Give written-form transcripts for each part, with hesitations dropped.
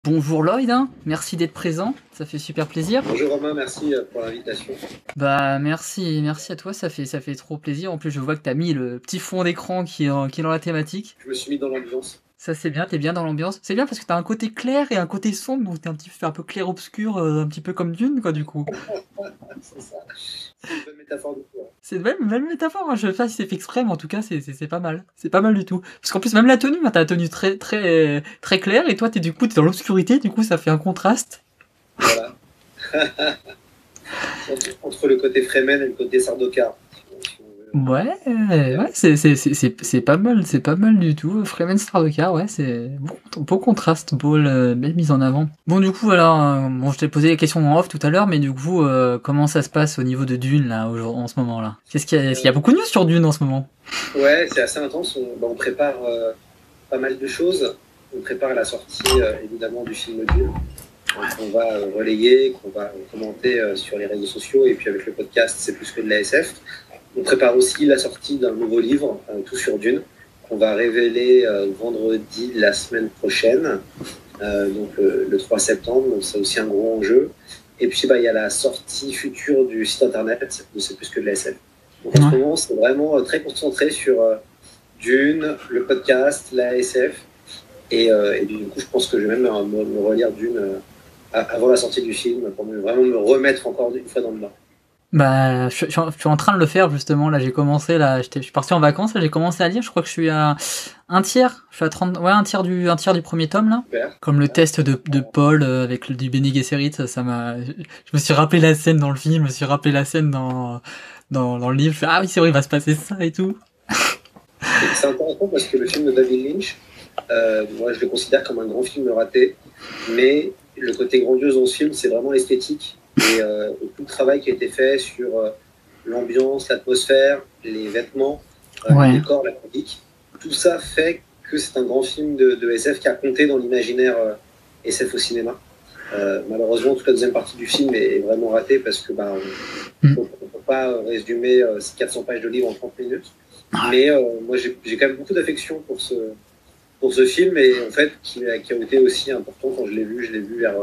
Bonjour Lloyd, hein. Merci d'être présent, ça fait super plaisir. Bonjour Romain, merci pour l'invitation. Bah merci à toi, ça fait trop plaisir. En plus, je vois que tu as mis le petit fond d'écran qui est dans la thématique. Je me suis mis dans l'ambiance. Ça c'est bien, t'es bien dans l'ambiance. C'est bien parce que t'as un côté clair et un côté sombre, donc t'es un peu clair-obscur, un petit peu comme Dune, quoi, du coup. C'est ça. C'est une bonne métaphore de toi. C'est une belle métaphore, hein. Je sais pas si c'est fait exprès, mais en tout cas, c'est pas mal. C'est pas mal du tout. Parce qu'en plus, même la tenue, hein, t'as la tenue très claire, et toi, t'es dans l'obscurité, du coup, ça fait un contraste. Voilà. Entre le côté Fremen et le côté Sardaukar. Ouais, c'est pas mal du tout. Freeman Sardaukar, ouais, c'est beau contraste, belle mise en avant. Bon, du coup, alors, bon, je t'ai posé la question en off tout à l'heure, mais du coup, comment ça se passe au niveau de Dune, là, en ce moment, là? Est-ce qu'il y a beaucoup de news sur Dune en ce moment? Ouais, c'est assez intense. On prépare pas mal de choses. On prépare la sortie, évidemment, du film Dune, qu'on va relayer, qu'on va commenter sur les réseaux sociaux, et puis avec le podcast C'est plus que de la SF. On prépare aussi la sortie d'un nouveau livre, Tout sur Dune, qu'on va révéler vendredi la semaine prochaine, donc le 3 septembre, donc c'est aussi un gros enjeu. Et puis il y a la sortie future du site internet de C'est plus que de la SF. Donc en ce moment, c'est vraiment très concentré sur Dune, le podcast, la SF, et du coup, je pense que je vais même me relire Dune avant la sortie du film, pour vraiment me remettre encore une fois dans le bain. Bah, je suis en train de le faire, justement. Là, j'ai commencé, là, je suis parti en vacances, là, j'ai commencé à lire. Je crois que je suis à un tiers. Je suis à 30, ouais, un tiers du premier tome, là. Super. Comme le test de Paul, avec du Bene Gesserit, ça m'a, je me suis rappelé la scène dans le film, je me suis rappelé la scène dans le livre. Je fais, ah oui, c'est vrai, il va se passer ça et tout. C'est intéressant parce que le film de David Lynch, moi je le considère comme un grand film raté, mais le côté grandiose dans ce film, c'est vraiment l'esthétique et tout le travail qui a été fait sur l'ambiance, l'atmosphère, les vêtements, Ouais. le décor, la musique. Tout ça fait que c'est un grand film de SF qui a compté dans l'imaginaire SF au cinéma. Malheureusement, toute la deuxième partie du film est vraiment ratée parce que on ne peut pas résumer ces 400 pages de livre en 30 minutes. Mais moi, j'ai quand même beaucoup d'affection pour ce film, et en fait, qui a été aussi important quand je l'ai vu vers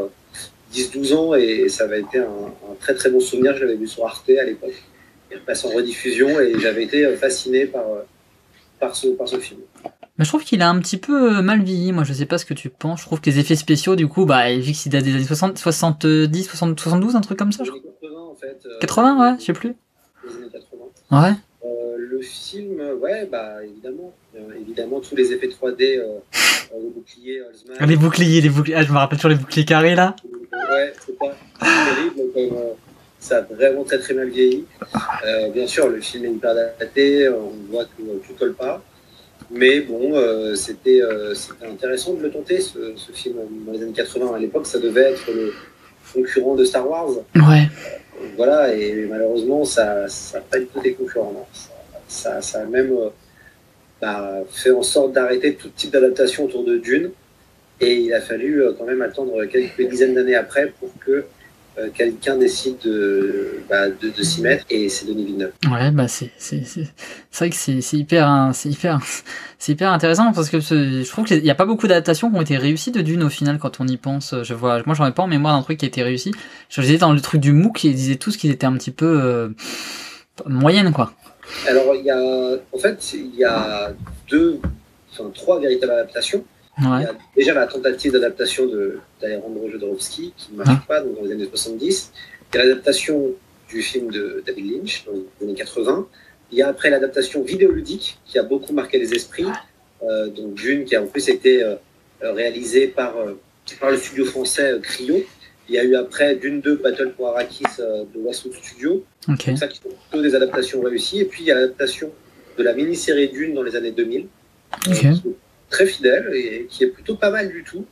10-12 ans, et ça avait été un très très bon souvenir. Je l'avais vu sur Arte à l'époque, il repasse en rediffusion, et j'avais été fasciné par ce film. Mais je trouve qu'il a un petit peu mal vieilli. Moi, je sais pas ce que tu penses. Je trouve que les effets spéciaux, du coup, bah, vu qu'il date des années 60, 70, 60, 72, un truc comme ça, je Les crois. années 80, en fait. 80, ouais, je sais plus. Les années 80. Ouais. Le film, ouais, évidemment, tous les effets 3D, les boucliers, Holzman. Les boucliers. Ah, je me rappelle toujours les boucliers carrés, là. Ouais, c'est pas terrible, comme ça a vraiment très très mal vieilli. Bien sûr, le film est hyper daté, on voit que tout colle pas. Mais bon, c'était intéressant de le tenter, ce film, dans les années 80. À l'époque, ça devait être le concurrent de Star Wars. Ouais. Voilà, et malheureusement, ça n'a pas du tout été concurrent. Non. Ça a même fait en sorte d'arrêter tout type d'adaptation autour de Dune. Et il a fallu quand même attendre quelques dizaines d'années après pour que quelqu'un décide de s'y mettre, et c'est Denis Villeneuve. Ouais, bah c'est vrai que c'est hyper intéressant parce que je trouve qu'il n'y a pas beaucoup d'adaptations qui ont été réussies de Dune au final quand on y pense. Moi j'en ai pas en mémoire d'un truc qui a été réussi. Je disais dans le truc du MOOC, ils disaient tous qu'ils étaient un petit peu moyennes, quoi. Alors il y a trois véritables adaptations. Ouais. Il y a déjà la tentative d'adaptation d'Alejandro Jodorowsky qui ne marche pas, donc dans les années 70. Il y a l'adaptation du film de David Lynch dans les années 80. Il y a après l'adaptation vidéoludique qui a beaucoup marqué les esprits, donc Dune, qui a en plus été réalisé par le studio français Cryo. Il y a eu après Dune 2, Battle pour Arrakis de Westwood Studio. Okay. Donc ça, qui sont plutôt des adaptations réussies. Et puis il y a l'adaptation de la mini-série Dune dans les années 2000. Okay. Qui est très fidèle et qui est plutôt pas mal du tout,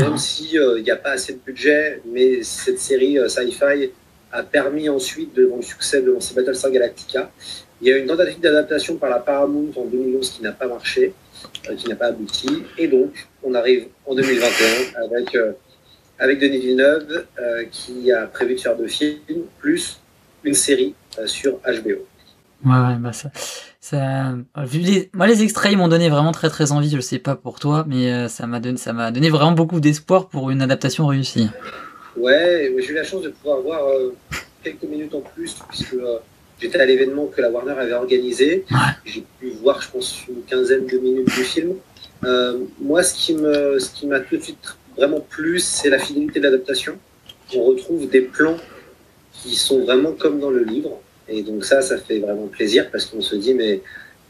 même si il n'y a pas assez de budget, mais cette série sci-fi a permis ensuite de le succès de lancer Battlestar Galactica. Il y a une tentative d'adaptation par la Paramount en 2011 qui n'a pas marché, qui n'a pas abouti, et donc on arrive en 2021 avec Denis Villeneuve qui a prévu de faire 2 films plus une série sur HBO. Ouais, bah ça. Moi, les extraits, ils m'ont donné vraiment très très envie. Je sais pas pour toi, mais ça m'a donné vraiment beaucoup d'espoir pour une adaptation réussie. Ouais, j'ai eu la chance de pouvoir voir quelques minutes en plus, puisque j'étais à l'événement que la Warner avait organisé. Ouais. J'ai pu voir, je pense, une quinzaine de minutes du film. Moi, ce qui m'a tout de suite vraiment plu, c'est la fidélité de l'adaptation. On retrouve des plans qui sont vraiment comme dans le livre. Et donc ça fait vraiment plaisir parce qu'on se dit, mais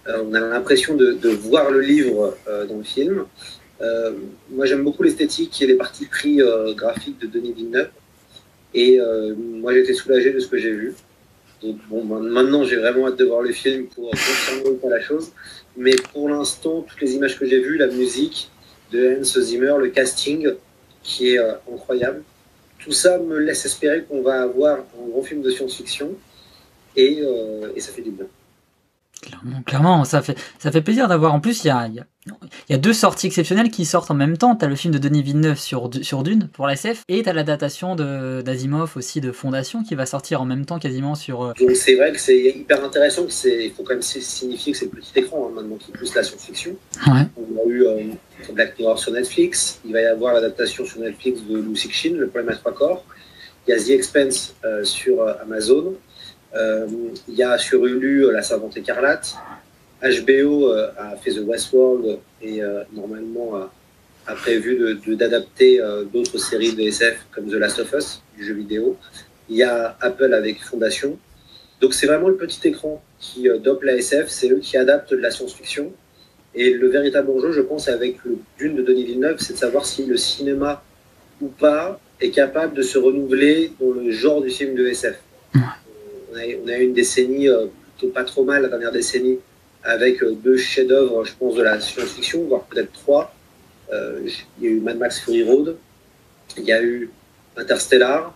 on a l'impression de voir le livre dans le film. Moi, j'aime beaucoup l'esthétique et les parties pris graphiques de Denis Villeneuve. Et moi, j'ai été soulagé de ce que j'ai vu. Donc, bon, maintenant, j'ai vraiment hâte de voir le film pour confirmer pas la chose. Mais pour l'instant, toutes les images que j'ai vues, la musique de Hans Zimmer, le casting qui est incroyable, tout ça me laisse espérer qu'on va avoir un gros film de science-fiction et ça fait du bien. Clairement, ça fait plaisir d'avoir. En plus, il y a deux sorties exceptionnelles qui sortent en même temps. T'as le film de Denis Villeneuve sur Dune pour la SF, et t'as l'adaptation d'Asimov aussi de Fondation qui va sortir en même temps quasiment sur. Donc c'est vrai que c'est hyper intéressant, il faut quand même signifier que c'est le petit écran maintenant qui pousse la science-fiction. Ouais. On a eu Black Mirror sur Netflix, il va y avoir l'adaptation sur Netflix de Lou Cixin, Le Problème à trois corps. Il y a The Expanse sur Amazon. Il y a sur Hulu La Servante écarlate. HBO a fait The Westworld et normalement a prévu d'adapter d'autres séries de SF comme The Last of Us, du jeu vidéo. Il y a Apple avec Fondation. Donc c'est vraiment le petit écran qui dope la SF, c'est eux qui adaptent de la science-fiction. Et le véritable enjeu, je pense, avec le Dune de Denis Villeneuve, c'est de savoir si le cinéma ou pas est capable de se renouveler dans le genre du film de SF. On a eu une décennie plutôt pas trop mal, la dernière décennie, avec deux chefs-d'œuvre, je pense, de la science-fiction, voire peut-être trois. Il y a eu Mad Max Fury Road, il y a eu Interstellar,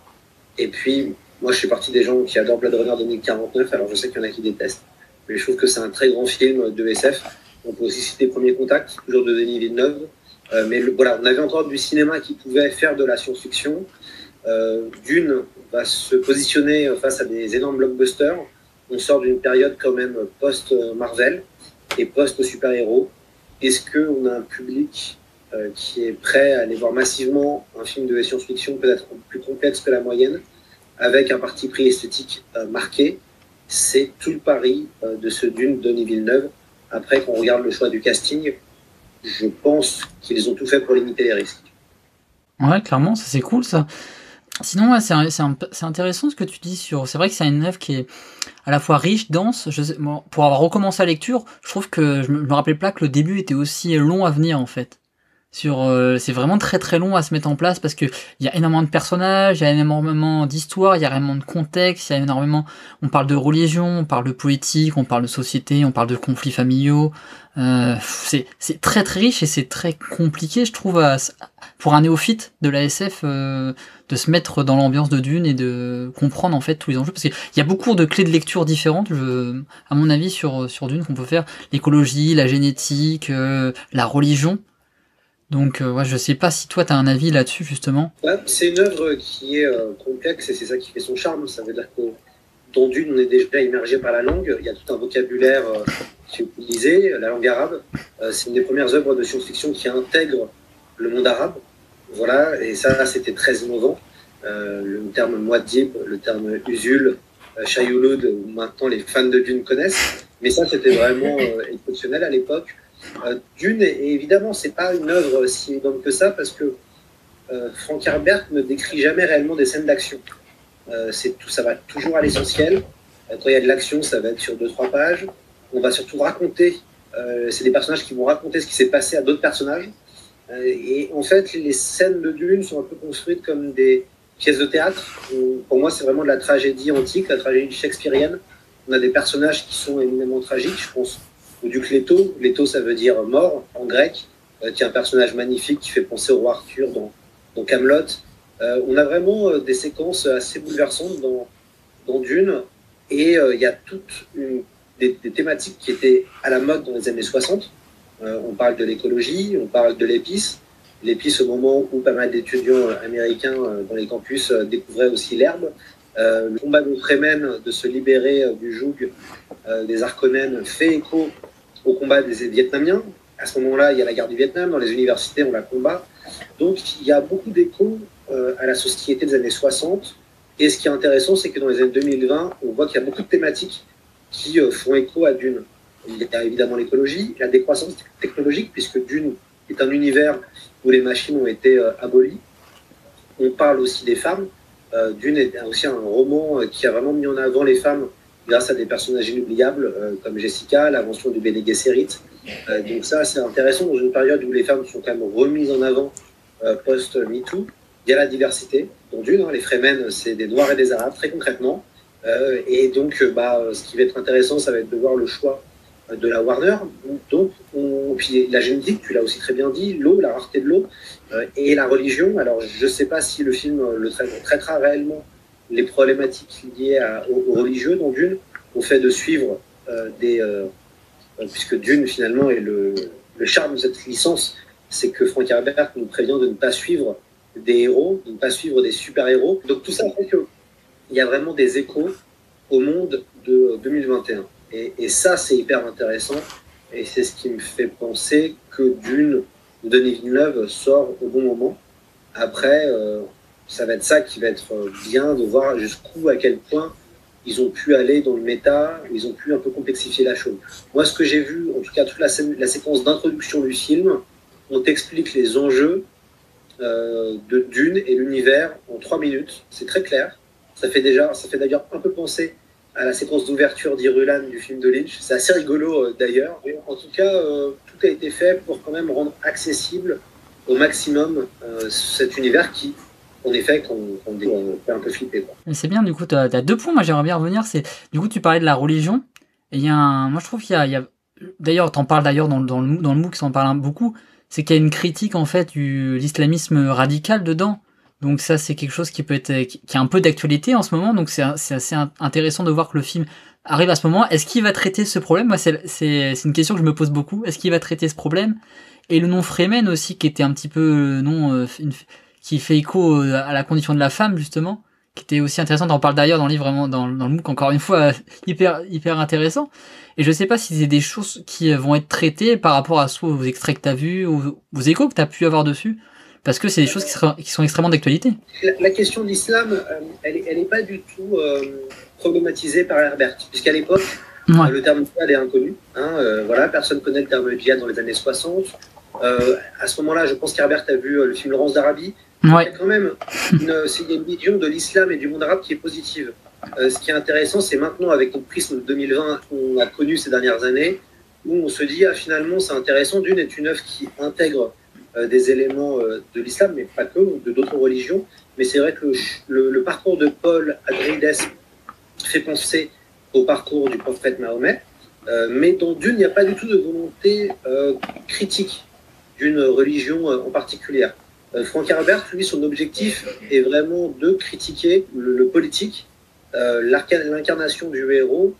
et puis moi je suis partie des gens qui adorent Blade Runner 2049, alors je sais qu'il y en a qui détestent, mais je trouve que c'est un très grand film de SF. On peut aussi citer Premier Contact, toujours de Denis Villeneuve, mais voilà, on avait encore du cinéma qui pouvait faire de la science-fiction. Dune va se positionner face à des énormes blockbusters. On sort d'une période quand même post-Marvel et post-super-héros. Est-ce qu'on a un public qui est prêt à aller voir massivement un film de science-fiction peut-être plus complexe que la moyenne, avec un parti pris esthétique marqué? C'est tout le pari de ce Dune de Denis Villeneuve. Après, quand on regarde le choix du casting, je pense qu'ils ont tout fait pour limiter les risques. Ouais, clairement, ça c'est cool ça. Sinon, ouais, c'est intéressant ce que tu dis sur. C'est vrai que c'est une œuvre qui est à la fois riche, dense. Bon, pour avoir recommencé la lecture, je trouve que je me rappelais pas que le début était aussi long à venir en fait. C'est vraiment très très long à se mettre en place parce que il y a énormément de personnages, il y a énormément d'histoires, il y a énormément de contexte, il y a énormément. On parle de religion, on parle de politique, on parle de société, on parle de conflits familiaux. C'est très très riche et c'est très compliqué, je trouve, pour un néophyte de la SF, de se mettre dans l'ambiance de Dune et de comprendre en fait tous les enjeux, parce qu'il y a beaucoup de clés de lecture différentes, à mon avis, sur Dune qu'on peut faire. L'écologie, la génétique, la religion. Donc, ouais, je sais pas si toi t'as un avis là-dessus justement. Ouais, c'est une œuvre qui est complexe et c'est ça qui fait son charme. Ça veut dire que dans Dune, on est déjà immergé par la langue. Il y a tout un vocabulaire qui est utilisé, la langue arabe. C'est une des premières œuvres de science-fiction qui intègre le monde arabe. Voilà, et ça, c'était très innovant. Le terme Muad'Dib, le terme Usul, Shayulud, maintenant les fans de Dune connaissent. Mais ça, c'était vraiment exceptionnel à l'époque. Dune, et évidemment, c'est pas une œuvre si évidente que ça, parce que Frank Herbert ne décrit jamais réellement des scènes d'action. Ça va toujours à l'essentiel. Quand il y a de l'action, ça va être sur 2-3 pages. On va surtout raconter, c'est des personnages qui vont raconter ce qui s'est passé à d'autres personnages. Et en fait, les scènes de Dune sont un peu construites comme des pièces de théâtre. Pour moi, c'est vraiment de la tragédie antique, la tragédie shakespearienne. On a des personnages qui sont éminemment tragiques, je pense au duc Leto. Leto, ça veut dire mort en grec, qui est un personnage magnifique qui fait penser au roi Arthur dans Camelot. On a vraiment des séquences assez bouleversantes dans Dune, et il y a toutes des thématiques qui étaient à la mode dans les années 60. On parle de l'écologie, on parle de l'épice. L'épice au moment où pas mal d'étudiants américains dans les campus découvraient aussi l'herbe. Le combat de Fremen de se libérer du joug des Harkonnen fait écho au combat des Vietnamiens. À ce moment-là, il y a la guerre du Vietnam, dans les universités, on la combat. Donc, il y a beaucoup d'échos à la société des années 60. Et ce qui est intéressant, c'est que dans les années 2020, on voit qu'il y a beaucoup de thématiques qui font écho à Dune. Il y a évidemment l'écologie, la décroissance technologique, puisque Dune est un univers où les machines ont été abolies. On parle aussi des femmes. Dune est aussi un roman qui a vraiment mis en avant les femmes grâce à des personnages inoubliables comme Jessica, l'invention du Bene Gesserit. Donc ça, c'est intéressant dans une période où les femmes sont quand même remises en avant post-MeToo. Il y a la diversité. Dans Dune, les Fremen, c'est des Noirs et des Arabes, très concrètement. Et donc, ce qui va être intéressant, ça va être de voir le choix de la Warner. Donc, puis la génétique, tu l'as aussi très bien dit, l'eau, la rareté de l'eau, et la religion. Alors, je ne sais pas si le film traitera réellement les problématiques liées aux religieux dans Dune, au fait de suivre puisque Dune, finalement, est le charme de cette licence, c'est que Frank Herbert nous prévient de ne pas suivre des héros, de ne pas suivre des super-héros. Donc, tout ça fait qu'il y a vraiment des échos au monde de 2021. Et ça, c'est hyper intéressant. Et c'est ce qui me fait penser que Dune de Denis Villeneuve sort au bon moment. Après, ça va être ça qui va être bien de voir jusqu'où, à quel point ils ont pu aller dans le méta, ils ont pu un peu complexifier la chose. Moi, ce que j'ai vu, en tout cas toute la séquence d'introduction du film, on t'explique les enjeux de Dune et l'univers en 3 minutes. C'est très clair. Ça fait d'ailleurs un peu penser à la séquence d'ouverture d'Irulan du film de Lynch. C'est assez rigolo d'ailleurs. En tout cas, tout a été fait pour quand même rendre accessible au maximum cet univers qui, en effet, qu'on fait un peu flipper, quoi. C'est bien, du coup, tu as 2 points, moi j'aimerais bien revenir. Du coup, tu parlais de la religion. Et moi je trouve qu'il y a d'ailleurs, t'en parles d'ailleurs dans le MOOC, s'en parle beaucoup, c'est qu'il y a une critique en fait de l'islamisme radical dedans. Donc ça, c'est quelque chose qui peut être qui a un peu d'actualité en ce moment. Donc c'est assez intéressant de voir que le film arrive à ce moment. Est-ce qu'il va traiter ce problème? Moi, c'est une question que je me pose beaucoup. Est-ce qu'il va traiter ce problème? Et le nom Fremen aussi, qui était un petit peu qui fait écho à la condition de la femme justement, qui était aussi intéressant. On parle d'ailleurs dans le livre, vraiment dans le MOOC, encore une fois, hyper intéressant. Et je sais pas si c'est des choses qui vont être traitées par rapport à soit aux extraits que t'as vus, aux échos que t'as pu avoir dessus, parce que c'est des choses qui sont extrêmement d'actualité. La question de l'islam, elle n'est pas du tout problématisée par Herbert, puisqu'à l'époque, le terme djihad est inconnu. Voilà, personne ne connaît le terme djihad dans les années 60. À ce moment-là, je pense qu'Herbert a vu le film Laurence d'Arabie. Il y a quand même une vision de l'islam et du monde arabe qui est positive. Ce qui est intéressant, c'est maintenant, avec notre prisme de 2020 qu'on a connu ces dernières années, où on se dit, finalement, c'est intéressant. Dune est une œuvre qui intègre des éléments de l'islam, mais pas que, de d'autres religions. Mais c'est vrai que le parcours de Paul Atreides fait penser au parcours du prophète Mahomet. Mais dans Dune, il n'y a pas du tout de volonté critique d'une religion en particulier. Frank Herbert, lui, son objectif est vraiment de critiquer le politique, l'incarnation du héros.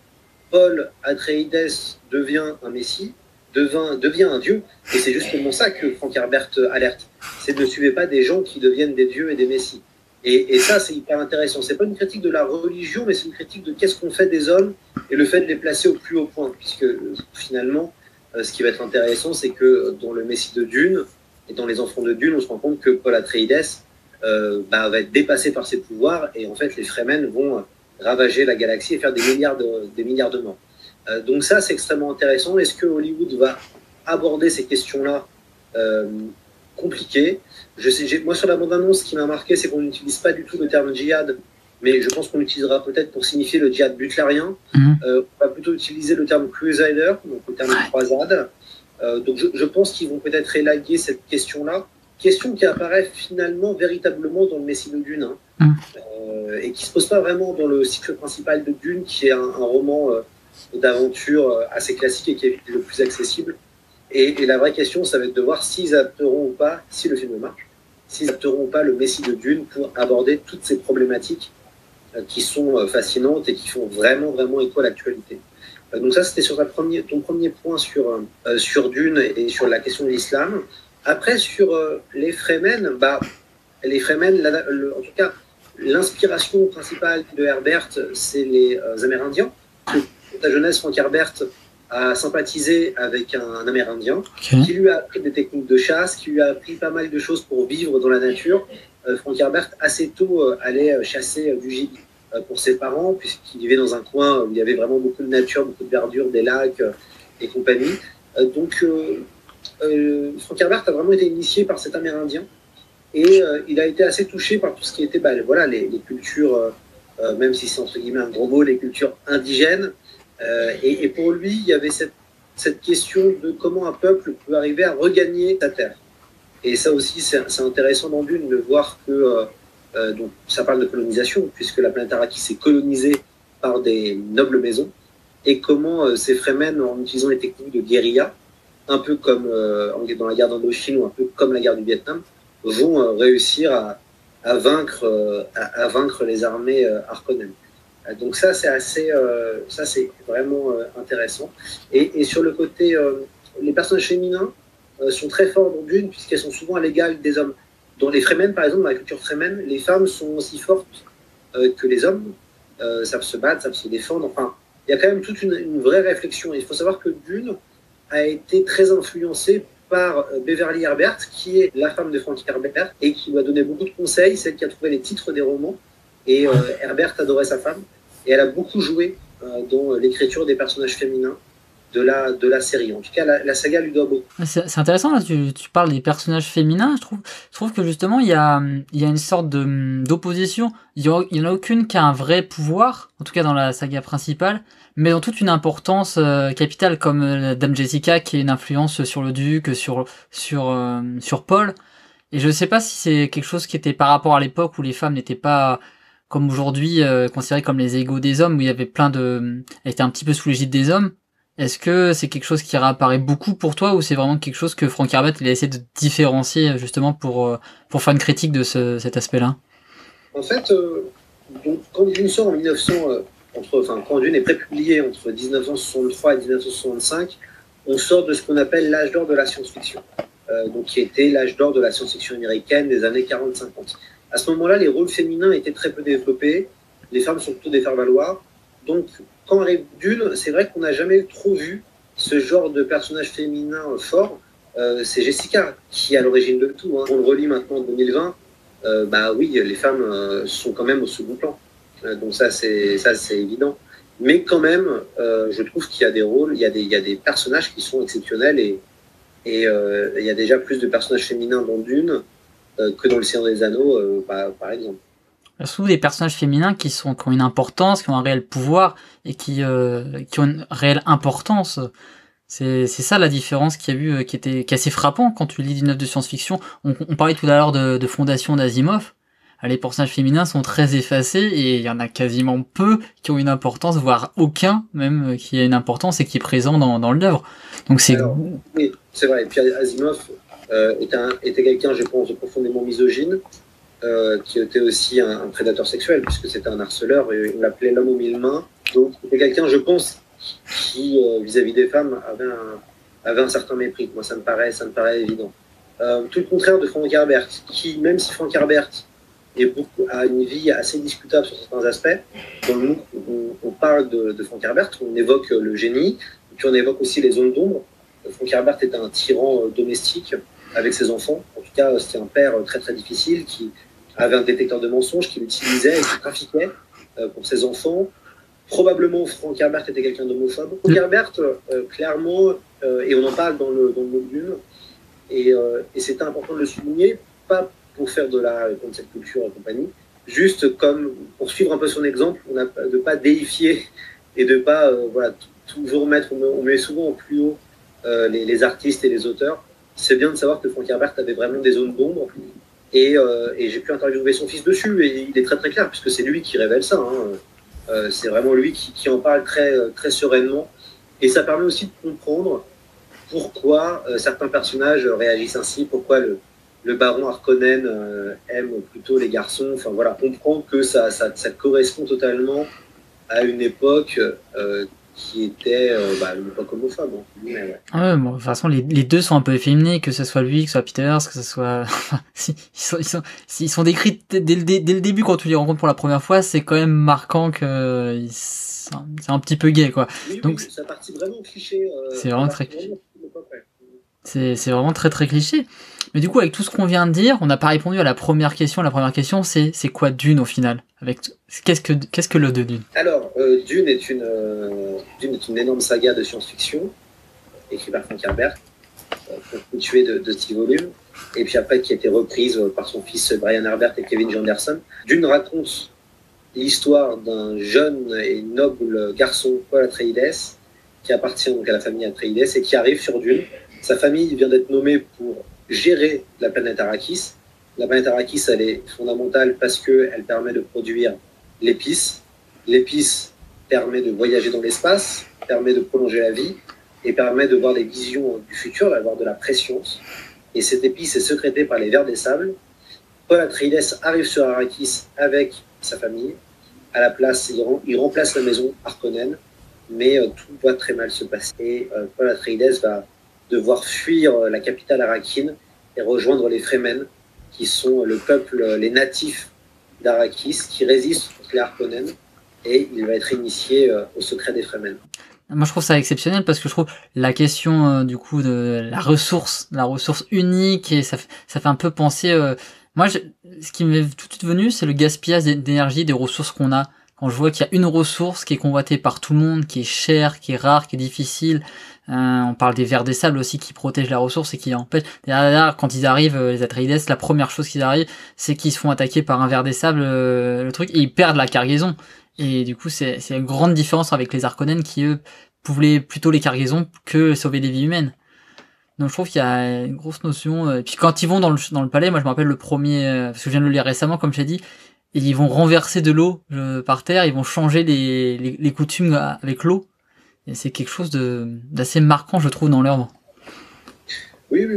Paul Atreides devient un messie, devient un dieu, et c'est justement ça que Frank Herbert alerte. C'est ne suivez pas des gens qui deviennent des dieux et des messies. Et ça, c'est hyper intéressant. C'est pas une critique de la religion, mais c'est une critique de qu'est-ce qu'on fait des hommes et le fait de les placer au plus haut point. Puisque finalement, ce qui va être intéressant, c'est que dans le Messie de Dune et dans les Enfants de Dune, on se rend compte que Paul Atreides va être dépassé par ses pouvoirs, et en fait, les Fremen vont ravager la galaxie et faire des milliards de morts. Donc ça, c'est extrêmement intéressant. Est-ce que Hollywood va aborder ces questions-là compliquées? Moi, sur la bande-annonce, ce qui m'a marqué, c'est qu'on n'utilise pas du tout le terme djihad, mais je pense qu'on l'utilisera peut-être pour signifier le djihad butlarien. On va plutôt utiliser le terme crusader, donc le terme croisade. Donc je pense qu'ils vont peut-être élaguer cette question-là, question qui apparaît finalement véritablement dans le Messie de Dune, et qui ne se pose pas vraiment dans le cycle principal de Dune, qui est un roman d'aventure assez classique et qui est le plus accessible. Et la vraie question, ça va être de voir s'ils adapteront ou pas, si le film marche, s'ils adapteront ou pas le Messie de Dune pour aborder toutes ces problématiques qui sont fascinantes et qui font vraiment, vraiment écho à l'actualité. Donc ça, c'était sur ton premier point sur Dune et sur la question de l'islam. Après, sur les Fremen, en tout cas, l'inspiration principale de Herbert, c'est les Amérindiens. Dans sa jeunesse, Frank Herbert a sympathisé avec un Amérindien qui lui a appris des techniques de chasse, qui lui a appris pas mal de choses pour vivre dans la nature. Frank Herbert, assez tôt, allait chasser du gibier pour ses parents, puisqu'il vivait dans un coin où il y avait vraiment beaucoup de nature, beaucoup de verdure, des lacs et compagnie. Frank Herbert a vraiment été initié par cet Amérindien et il a été assez touché par tout ce qui était voilà, les cultures, même si c'est entre guillemets un gros mot, les cultures indigènes. Et pour lui, il y avait cette question de comment un peuple peut arriver à regagner sa terre. Et ça aussi, c'est intéressant dans Dune de voir que donc, ça parle de colonisation, puisque la planète Arrakis s'est colonisée par des nobles maisons, et comment ces Fremen, en utilisant les techniques de guérilla, un peu comme dans la guerre d'Indochine ou un peu comme la guerre du Vietnam, vont réussir à vaincre les armées Harkonnen. Donc ça, c'est vraiment intéressant. Et sur le côté, les personnages féminins sont très forts dans Dune, puisqu'elles sont souvent à l'égal des hommes. Dans les Fremen, par exemple, dans la culture Fremen, les femmes sont aussi fortes que les hommes, savent se battre, savent se défendre. Enfin, il y a quand même toute une vraie réflexion. Il faut savoir que Dune a été très influencée par Beverly Herbert, qui est la femme de Frank Herbert, et qui lui a donné beaucoup de conseils, celle qui a trouvé les titres des romans. Et Herbert adorait sa femme, et elle a beaucoup joué dans l'écriture des personnages féminins de la série. En tout cas, la saga lui doit beaucoup. C'est intéressant, là, tu parles des personnages féminins. Je trouve que justement, il y a une sorte d'opposition. Il y en a aucune qui a un vrai pouvoir, en tout cas dans la saga principale, mais ont toute une importance capitale, comme Dame Jessica, qui a une influence sur le duc, sur Paul. Et je ne sais pas si c'est quelque chose qui était par rapport à l'époque où les femmes n'étaient pas, comme aujourd'hui, considérées comme les égaux des hommes, où il y avait elles étaient un petit peu sous l'égide des hommes. Est-ce que c'est quelque chose qui réapparaît beaucoup pour toi, ou c'est vraiment quelque chose que Frank Herbert il a essayé de différencier justement pour faire une critique de cet aspect-là? En fait, donc, quand Dune sort en 1900, quand Dune est prépublié entre 1963 et 1965, on sort de ce qu'on appelle l'âge d'or de la science-fiction, donc qui était l'âge d'or de la science-fiction américaine des années 40-50. À ce moment-là, les rôles féminins étaient très peu développés, les femmes sont plutôt des faire-valoir. Donc, quand arrive Dune, c'est vrai qu'on n'a jamais trop vu ce genre de personnage féminin fort. C'est Jessica qui est à l'origine de tout. Hein. On le relit maintenant en 2020. Oui, les femmes sont quand même au second plan. Donc ça, c'est évident. Mais quand même, je trouve qu'il y a des rôles, il y a des personnages qui sont exceptionnels et il y a déjà plus de personnages féminins dans Dune que dans Le Seigneur des Anneaux, par exemple. Surtout des personnages féminins qui ont une importance, qui ont un réel pouvoir et qui ont une réelle importance. C'est ça la différence qu'il y a eu, qui est assez frappant quand tu lis une œuvre de science-fiction. On parlait tout à l'heure de Fondation d'Asimov. Les personnages féminins sont très effacés et il y en a quasiment peu qui ont une importance, voire aucun même qui a une importance et qui est présent dans l'œuvre. Donc oui, c'est vrai. Et puis Asimov était quelqu'un, je pense, de profondément misogyne. Qui était aussi un prédateur sexuel, puisque c'était un harceleur, et on l'appelait l'homme aux mille mains. Donc c'était quelqu'un, je pense, qui, vis-à-vis des femmes, avait un certain mépris. Moi, ça me paraît évident. Tout le contraire de Frank Herbert, qui, même si Frank Herbert a une vie assez discutable sur certains aspects, dans le MOOC, on parle de Frank Herbert, on évoque le génie, puis on évoque aussi les zones d'ombre. Frank Herbert était un tyran domestique avec ses enfants. En tout cas, c'était un père très très difficile qui avait un détecteur de mensonges qu'il utilisait et qui trafiquait pour ses enfants. Probablement, Frank Herbert était quelqu'un d'homophobe. Frank Herbert, clairement, et on en parle dans le mot Dune, et c'était important de le souligner, pas pour faire de la concept culture et compagnie, juste comme pour suivre un peu son exemple, de ne pas déifier et de ne pas toujours on met souvent au plus haut les artistes et les auteurs. C'est bien de savoir que Frank Herbert avait vraiment des zones d'ombre. Et j'ai pu interviewer son fils dessus, et il est très très clair, puisque c'est lui qui révèle ça. Hein. C'est vraiment lui qui en parle très, très sereinement. Et ça permet aussi de comprendre pourquoi certains personnages réagissent ainsi, pourquoi le baron Harkonnen aime plutôt les garçons. Enfin voilà, comprendre que ça correspond totalement à une époque qui était une époque homophobe. Mais ouais. Ouais, bon, de toute façon, les deux sont un peu efféminés, que ce soit lui, que ce soit Peters, que ce soit... S'ils sont décrits dès le début, quand tu les rencontres pour la première fois, c'est quand même marquant que c'est un petit peu gay, quoi. Oui, Donc, oui, ça partit vraiment cliché. C'est vraiment très... C'est vraiment très très cliché. Mais du coup, avec tout ce qu'on vient de dire, on n'a pas répondu à la première question. La première question, c'est quoi Dune au final? Qu'est-ce que l'œuvre de Dune? Alors, Dune est une énorme saga de science-fiction, écrite par Frank Herbert, constituée de 6 volumes, et puis après qui a été reprise par son fils Brian Herbert et Kevin J. Anderson. Dune raconte l'histoire d'un jeune et noble garçon, Paul Atreides, qui appartient donc à la famille Atreides et qui arrive sur Dune. Sa famille vient d'être nommée pour gérer la planète Arrakis. La planète Arrakis, elle est fondamentale parce qu'elle permet de produire l'épice. L'épice permet de voyager dans l'espace, permet de prolonger la vie et permet de voir des visions du futur, d'avoir de la préscience. Et cette épice est sécrétée par les vers des sables. Paul Atreides arrive sur Arrakis avec sa famille. À la place, il remplace la maison Harkonnen, mais tout va très mal se passer. Et Paul Atreides va devoir fuir la capitale Arrakeen et rejoindre les Fremen, qui sont le peuple, les natifs d'Arrakis, qui résistent contre les Harkonnen, et il va être initié au secret des Fremen. Moi, je trouve ça exceptionnel parce que je trouve la question du coup de la ressource unique, et ça fait un peu penser. Moi, ce qui m'est tout de suite venu, c'est le gaspillage d'énergie, des ressources qu'on a. Quand je vois qu'il y a une ressource qui est convoitée par tout le monde, qui est chère, qui est rare, qui est difficile. On parle des vers des sables aussi qui protègent la ressource et qui empêchent. Derrière, quand ils arrivent, les Atreides, la première chose qu'ils arrivent, c'est qu'ils se font attaquer par un ver des sables, le truc, et ils perdent la cargaison. Et du coup, c'est une grande différence avec les Harkonnen qui, eux, pouvaient plutôt les cargaisons que sauver des vies humaines. Donc je trouve qu'il y a une grosse notion. Et puis quand ils vont dans le palais, moi je me rappelle le premier, parce que je viens de le lire récemment, comme je l'ai dit, et ils vont renverser de l'eau par terre, ils vont changer les coutumes avec l'eau. Et c'est quelque chose d'assez marquant, je trouve, dans l'œuvre. Oui.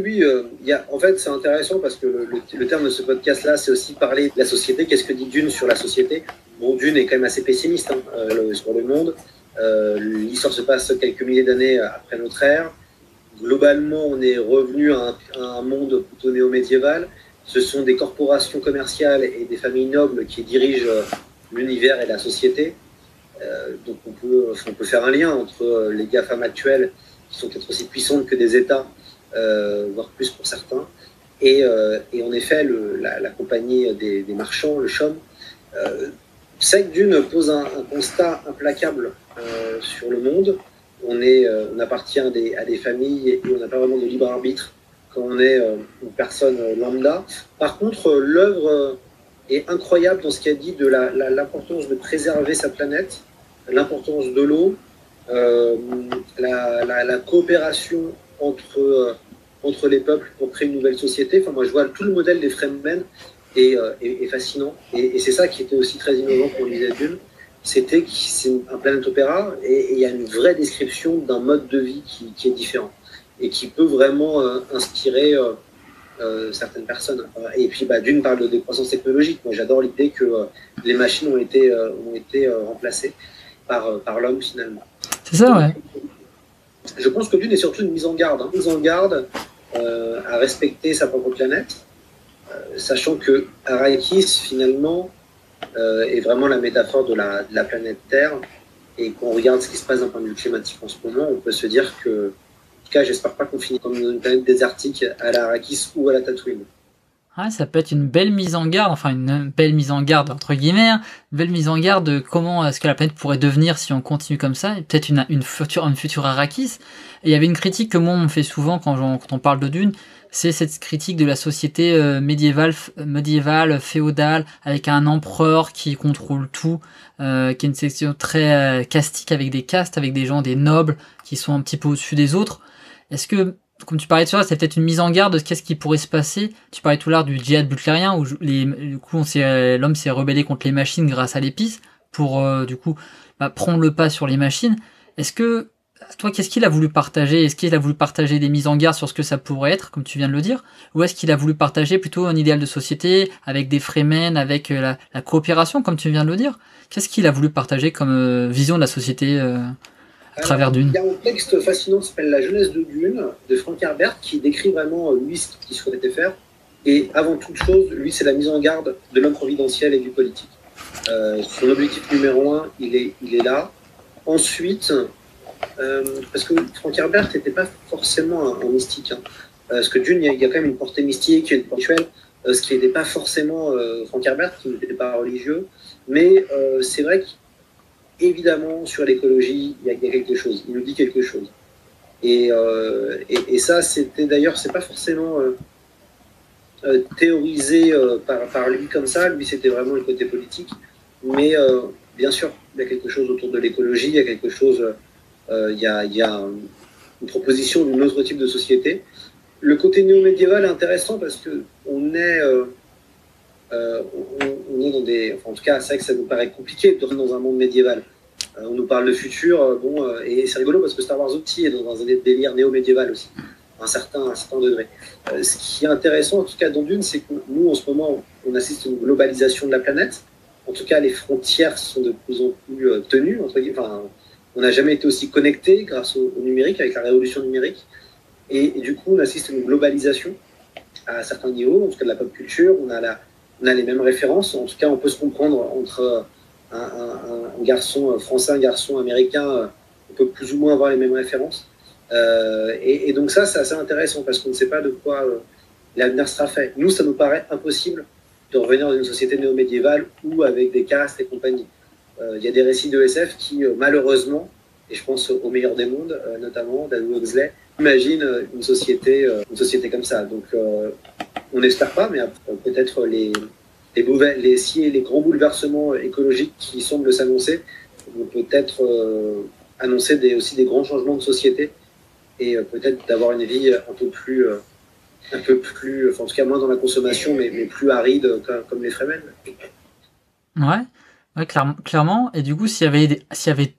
En fait, c'est intéressant parce que le terme de ce podcast-là, c'est aussi parler de la société. Qu'est-ce que dit Dune sur la société? Bon, Dune est quand même assez pessimiste sur le monde. L'histoire se passe quelques milliers d'années après notre ère. Globalement, on est revenu à un monde plutôt néo-médiéval. Ce sont des corporations commerciales et des familles nobles qui dirigent l'univers et la société. Donc on peut faire un lien entre les GAFAM actuels, qui sont peut-être aussi puissantes que des États, voire plus pour certains, et en effet la compagnie des marchands, le CHOM. C'est que Dune pose un constat implacable sur le monde. On appartient à des familles et on n'a pas vraiment de libre arbitre quand on est une personne lambda. Par contre, l'œuvre est incroyable dans ce qu'elle dit de l'importance de préserver sa planète, l'importance de l'eau, la coopération entre les peuples pour créer une nouvelle société. Enfin, moi, je vois tout le modèle des Fremen est fascinant. Et c'est ça qui était aussi très innovant quand on lisait Dune. C'était que c'est un planète opéra et il y a une vraie description d'un mode de vie qui est différent et qui peut vraiment inspirer certaines personnes. Et puis, Dune parle de décroissance technologique. Moi, j'adore l'idée que les machines ont été remplacées par l'homme, finalement. C'est ça, ouais. Je pense que Dune est surtout une mise en garde. Mise en garde à respecter sa propre planète, sachant que Arrakis, finalement, est vraiment la métaphore de la planète Terre. Et quand on regarde ce qui se passe d'un point de vue climatique en ce moment, on peut se dire que, en tout cas, j'espère pas qu'on finit comme une planète désertique à la Arrakis ou à la Tatooine. Ouais, ça peut être une belle mise en garde, enfin une belle mise en garde entre guillemets, une belle mise en garde de comment est-ce que la planète pourrait devenir si on continue comme ça, et peut-être une future Arrakis. Et il y avait une critique que moi on me fait souvent quand on parle de Dune, c'est cette critique de la société médiévale, féodale, avec un empereur qui contrôle tout, qui est une section très castique avec des castes, avec des gens, des nobles qui sont un petit peu au-dessus des autres. Est-ce que, comme tu parlais de ça, c'est peut-être une mise en garde de qu'est-ce qui pourrait se passer. Tu parlais tout à l'heure du djihad butlérien où du coup l'homme s'est rebellé contre les machines grâce à l'épice pour du coup prendre le pas sur les machines. Est-ce que toi, qu'est-ce qu'il a voulu partager? Est-ce qu'il a voulu partager des mises en garde sur ce que ça pourrait être, comme tu viens de le dire, ou est-ce qu'il a voulu partager plutôt un idéal de société avec des Fremen, avec la coopération, comme tu viens de le dire? Qu'est-ce qu'il a voulu partager comme vision de la société à travers Dune? Il y a un texte fascinant qui s'appelle La jeunesse de Dune, de Frank Herbert, qui décrit vraiment, lui, ce qu'il souhaitait faire. Et avant toute chose, lui, c'est la mise en garde de l'homme providentiel et du politique. Son objectif numéro 1, il est là. Ensuite, parce que Frank Herbert n'était pas forcément un mystique. Hein. Parce que Dune, il y a quand même une portée mystique, une portée rituelle, ce qui n'était pas forcément Frank Herbert, qui n'était pas religieux. Mais c'est vrai qu'évidemment, sur l'écologie, il y a quelque chose. Il nous dit quelque chose. Et ça, c'était d'ailleurs, c'est pas forcément théorisé par lui comme ça. Lui, c'était vraiment le côté politique. Mais bien sûr, il y a quelque chose autour de l'écologie, il y a quelque chose, il y a une proposition d'un autre type de société. Le côté néo-médiéval est intéressant parce qu'on est, on est dans des... Enfin, en tout cas, c'est vrai que ça nous paraît compliqué de rentrer dans un monde médiéval. On nous parle de futur, et c'est rigolo parce que Star Wars aussi est dans un délire néo-médiéval aussi, à un certain degré. Ce qui est intéressant, en tout cas dans Dune, c'est que nous, en ce moment, on assiste à une globalisation de la planète. En tout cas, les frontières sont de plus en plus tenues. Entre guillemets. Enfin, on n'a jamais été aussi connectés grâce au numérique, avec la révolution numérique. Et du coup, on assiste à une globalisation à certains niveaux, en tout cas de la pop culture. On a les mêmes références. En tout cas, on peut se comprendre entre un garçon français, un garçon américain. On peut plus ou moins avoir les mêmes références. Et donc ça, c'est assez intéressant parce qu'on ne sait pas de quoi l'avenir sera fait. Nous, ça nous paraît impossible de revenir dans une société néo-médiévale ou avec des castes et compagnie. Il y a des récits de SF qui, malheureusement, et je pense au meilleur des mondes, notamment d'Aldous Huxley, imaginent une société comme ça. Donc, on n'espère pas, mais peut-être les grands bouleversements écologiques qui semblent s'annoncer vont peut-être annoncer aussi des grands changements de société et peut-être d'avoir une vie un peu plus, enfin, en tout cas moins dans la consommation, mais plus aride comme les Fremen. Ouais, clairement. Et du coup, s'il y avait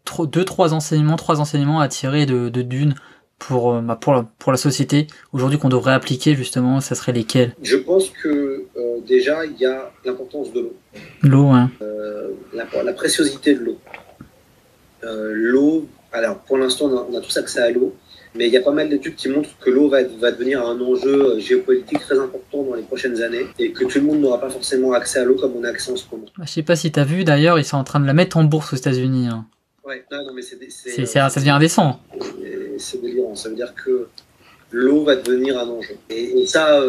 trois enseignements à tirer de Dune pour la société aujourd'hui qu'on devrait appliquer justement, ça serait lesquels? Je pense que déjà il y a l'importance de l'eau. L'eau, hein. La préciosité de l'eau. L'eau, alors pour l'instant on a tous accès à l'eau, mais il y a pas mal d'études qui montrent que l'eau va devenir un enjeu géopolitique très important dans les prochaines années et que tout le monde n'aura pas forcément accès à l'eau comme on a accès en ce moment. Je sais pas si t'as vu d'ailleurs, ils sont en train de la mettre en bourse aux États-Unis. Hein. Ouais, non, mais ça devient indécent. C'est délirant, ça veut dire que l'eau va devenir un enjeu. Et ça,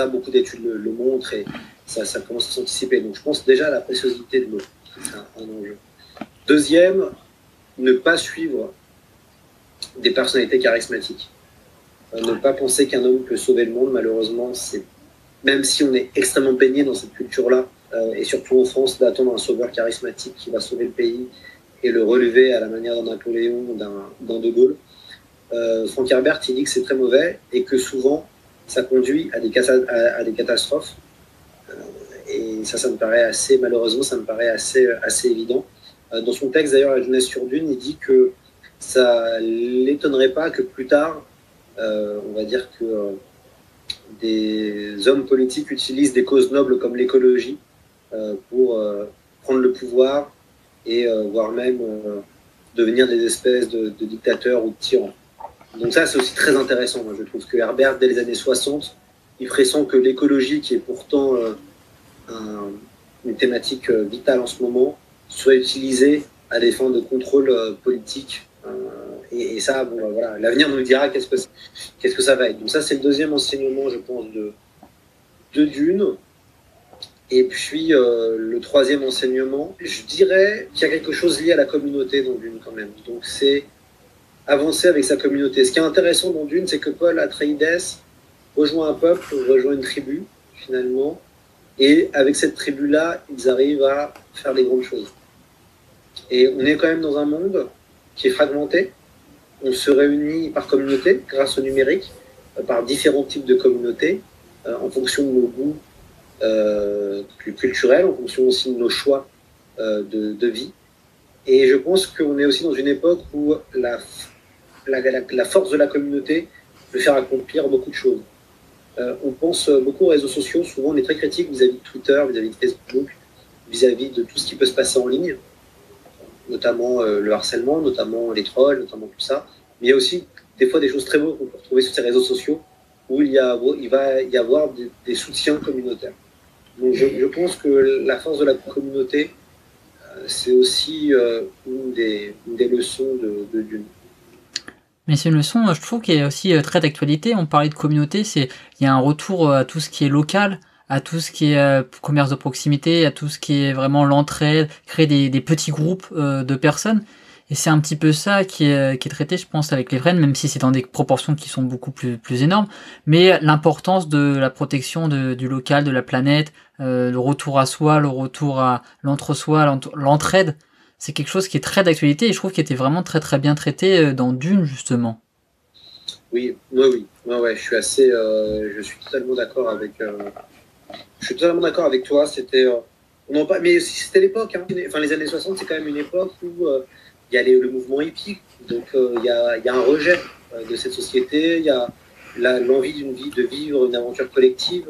beaucoup d'études le montrent et ça commence à s'anticiper. Donc je pense déjà à la préciosité de l'eau, c'est un enjeu. Deuxième, ne pas suivre des personnalités charismatiques. Ne pas penser qu'un homme peut sauver le monde, malheureusement, même si on est extrêmement baigné dans cette culture-là, et surtout en France, d'attendre un sauveur charismatique qui va sauver le pays et le relever à la manière d'un Napoléon ou d'un De Gaulle. Frank Herbert, il dit que c'est très mauvais et que souvent, ça conduit à des catastrophes. Et ça me paraît malheureusement, ça me paraît assez évident. Dans son texte, d'ailleurs, La jeunesse sur Dune, il dit que ça l'étonnerait pas que plus tard, on va dire que des hommes politiques utilisent des causes nobles comme l'écologie pour prendre le pouvoir et voire même devenir des espèces de dictateurs ou de tyrans. Donc ça, c'est aussi très intéressant. Moi, je trouve que Herbert, dès les années 60, il pressent que l'écologie, qui est pourtant une thématique vitale en ce moment, soit utilisée à des fins de contrôle politique. Et ça, voilà, l'avenir nous dira qu'est-ce que ça va être. Donc ça, c'est le deuxième enseignement, je pense, de Dune. Et puis, le troisième enseignement, je dirais qu'il y a quelque chose lié à la communauté dans Dune quand même. Donc c'est avancer avec sa communauté. Ce qui est intéressant dans Dune, c'est que Paul Atreides rejoint un peuple, rejoint une tribu, finalement. Et avec cette tribu-là, ils arrivent à faire des grandes choses. Et on est quand même dans un monde qui est fragmenté. On se réunit par communauté grâce au numérique, par différents types de communautés, en fonction de nos goûts culturels, en fonction aussi de nos choix de vie. Et je pense qu'on est aussi dans une époque où la force de la communauté peut faire accomplir beaucoup de choses. On pense beaucoup aux réseaux sociaux, souvent on est très critique vis-à-vis de Twitter, vis-à-vis de Facebook, vis-à-vis de tout ce qui peut se passer en ligne. notamment le harcèlement, notamment les trolls, notamment tout ça. Mais il y a aussi des fois des choses très beaux qu'on peut retrouver sur ces réseaux sociaux où il va y avoir des soutiens communautaires. Donc je pense que la force de la communauté, c'est aussi une des leçons de Dune. Mais c'est une leçon, je trouve, qui est aussi très d'actualité. On parlait de communauté, il y a un retour à tout ce qui est local, à tout ce qui est commerce de proximité, à tout ce qui est vraiment l'entraide, créer des petits groupes de personnes. Et c'est un petit peu ça qui est traité, je pense, avec les Vrennes, même si c'est dans des proportions qui sont beaucoup plus énormes. Mais l'importance de la protection du local, de la planète, le retour à soi, le retour à l'entre-soi, l'entraide, c'est quelque chose qui est très d'actualité et je trouve qu'il était vraiment très bien traité dans Dune, justement. Oui, ouais, je suis totalement d'accord avec toi. C'était, mais c'était l'époque, hein. Enfin, les années 60, c'est quand même une époque où il y a le mouvement hippie, donc il y a un rejet de cette société, il y a l'envie de vivre une aventure collective.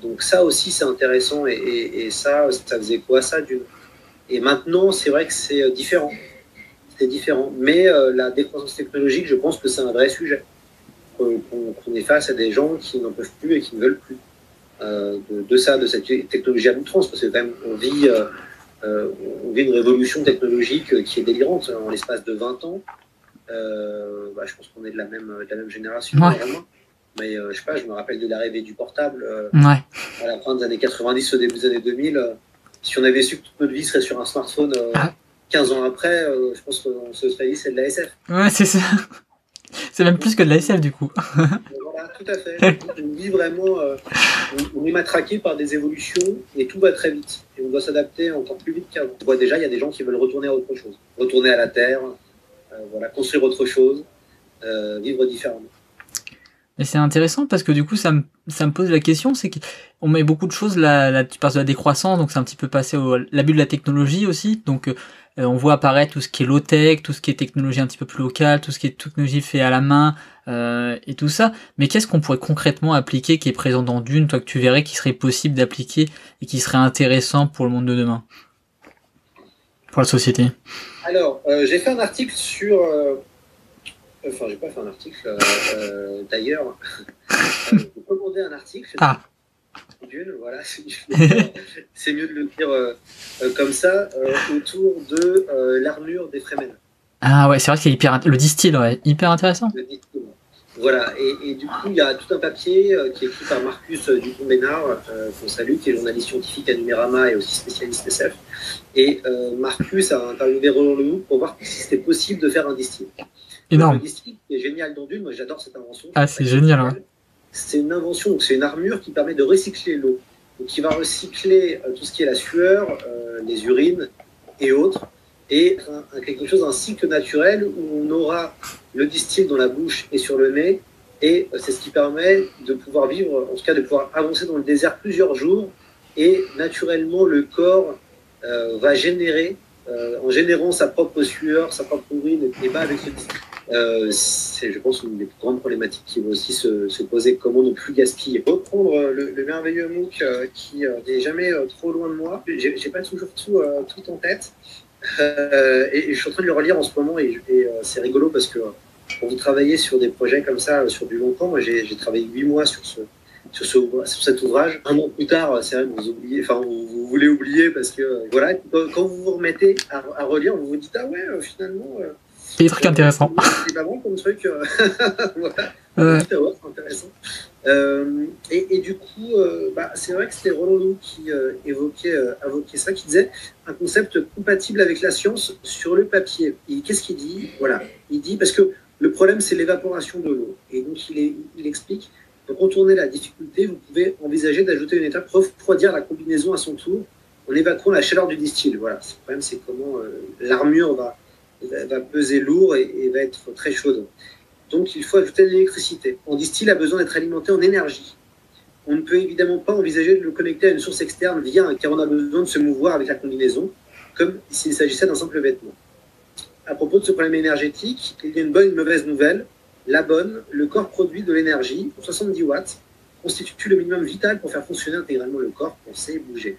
Donc ça aussi, c'est intéressant et ça faisait quoi ça Dune. Et maintenant, c'est vrai que c'est différent. C'est différent. Mais la décroissance technologique, je pense que c'est un vrai sujet. Qu'on est face à des gens qui n'en peuvent plus et qui ne veulent plus de cette technologie à l'outrance. Parce que quand même, on vit une révolution technologique qui est délirante. En l'espace de 20 ans, je pense qu'on est de la même génération. Ouais. Vraiment. Mais je sais pas, je me rappelle de l'arrivée du portable Ouais. à la fin des années 90, au début des années 2000. Si on avait su que toute notre vie serait sur un smartphone 15 ans après, je pense qu'on se serait dit c'est de la SF. Ouais, c'est ça. C'est même plus que de la SF du coup. Voilà, tout à fait. On vit vraiment, on est matraqué par des évolutions et tout va très vite. Et on doit s'adapter encore plus vite qu'avant. On voit déjà, il y a des gens qui veulent retourner à autre chose. Retourner à la Terre, construire autre chose, vivre différemment. Et c'est intéressant parce que du coup ça me pose la question, c'est qu'on met beaucoup de choses là, tu parles de la décroissance, donc c'est un petit peu passé au l'abus de la technologie aussi, donc on voit apparaître tout ce qui est low-tech, tout ce qui est technologie un petit peu plus locale, tout ce qui est technologie fait à la main et tout ça. Mais qu'est-ce qu'on pourrait concrètement appliquer qui est présent dans Dune, toi que tu verrais qui serait possible d'appliquer et qui serait intéressant pour le monde de demain, pour la société? Alors, j'ai fait un article sur enfin, j'ai pas fait un article, d'ailleurs. J'ai commandé un article. Ah. Dune, voilà, c'est mieux de le dire comme ça, autour de l'armure des Fremen. Ah ouais, c'est vrai qu'il est le distil, ouais, hyper intéressant. Le distil. Voilà, et du coup, il y a tout un papier qui est écrit par Marcus Dupont-Bénard, qu'on salue, qui est journaliste scientifique à Numérama et aussi spécialiste SF. Et Marcus a interviewé Roland Lehoux pour voir si c'était possible de faire un distil. Énorme. Le distil est génial dans Dune, moi j'adore cette invention. Ah, c'est génial, hein. C'est une invention, donc c'est une armure qui permet de recycler l'eau. Donc qui va recycler tout ce qui est la sueur, les urines et autres, et quelque chose, un cycle naturel où on aura le distil dans la bouche et sur le nez, et c'est ce qui permet de pouvoir vivre, en tout cas de pouvoir avancer dans le désert plusieurs jours, et naturellement le corps va générer, en générant sa propre sueur, sa propre urine, et bah avec ce distil. C'est, je pense, une des plus grandes problématiques qui va aussi se poser, comment ne plus gaspiller. Reprendre le merveilleux MOOC qui n'est jamais trop loin de moi. J'ai pas toujours tout en tête. Et je suis en train de le relire en ce moment et c'est rigolo parce que quand vous travaillez sur des projets comme ça sur du long temps, moi j'ai travaillé 8 mois sur cet ouvrage. Un an plus tard, c'est vrai que vous oubliez, enfin vous voulez oublier parce que voilà, quand vous vous remettez à relire, vous vous dites ah ouais, finalement. C'est des trucs intéressants. C'est pas bon comme truc. Voilà. Ouais. C'est intéressant. Et du coup, c'est vrai que c'était Roland Lehoux qui évoquait ça, qui disait un concept compatible avec la science sur le papier. Et qu'est-ce qu'il dit? Voilà, il dit parce que le problème c'est l'évaporation de l'eau. Et donc il explique pour contourner la difficulté, vous pouvez envisager d'ajouter une étape, refroidir la combinaison à son tour en évacuant la chaleur du distil. Voilà, le problème c'est comment l'armure va peser lourd et va être très chaude. Donc il faut ajouter de l'électricité. En distil a besoin d'être alimenté en énergie. On ne peut évidemment pas envisager de le connecter à une source externe car on a besoin de se mouvoir avec la combinaison, comme s'il s'agissait d'un simple vêtement. À propos de ce problème énergétique, il y a une bonne et une mauvaise nouvelle. La bonne, le corps produit de l'énergie, 70 watts, constitue le minimum vital pour faire fonctionner intégralement le corps, penser et bouger.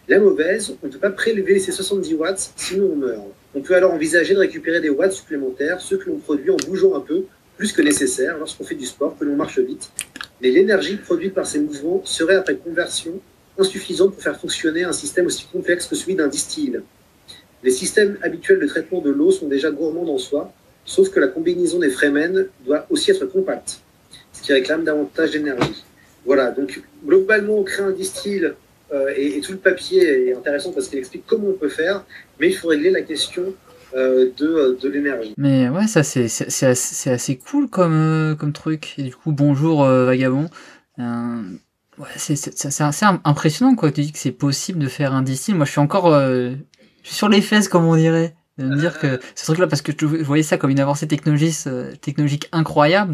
La mauvaise, on ne peut pas prélever ces 70 watts, sinon on meurt. On peut alors envisager de récupérer des watts supplémentaires, ceux que l'on produit en bougeant un peu, plus que nécessaire, lorsqu'on fait du sport, que l'on marche vite. Mais l'énergie produite par ces mouvements serait, après conversion, insuffisante pour faire fonctionner un système aussi complexe que celui d'un distill. Les systèmes habituels de traitement de l'eau sont déjà gourmands en soi, sauf que la combinaison des Fremen doit aussi être compacte, ce qui réclame davantage d'énergie. Voilà, donc globalement, on crée un distill et tout le papier est intéressant parce qu'il explique comment on peut faire, mais il faut régler la question de l'énergie. Mais ouais, ça c'est assez cool comme truc. Et du coup, bonjour Vagabond. Ouais, c'est assez impressionnant quoi. Tu dis que c'est possible de faire un distill. Moi, je suis encore je suis sur les fesses, comme on dirait, de me dire que ce truc-là, parce que je voyais ça comme une avancée technologique incroyable.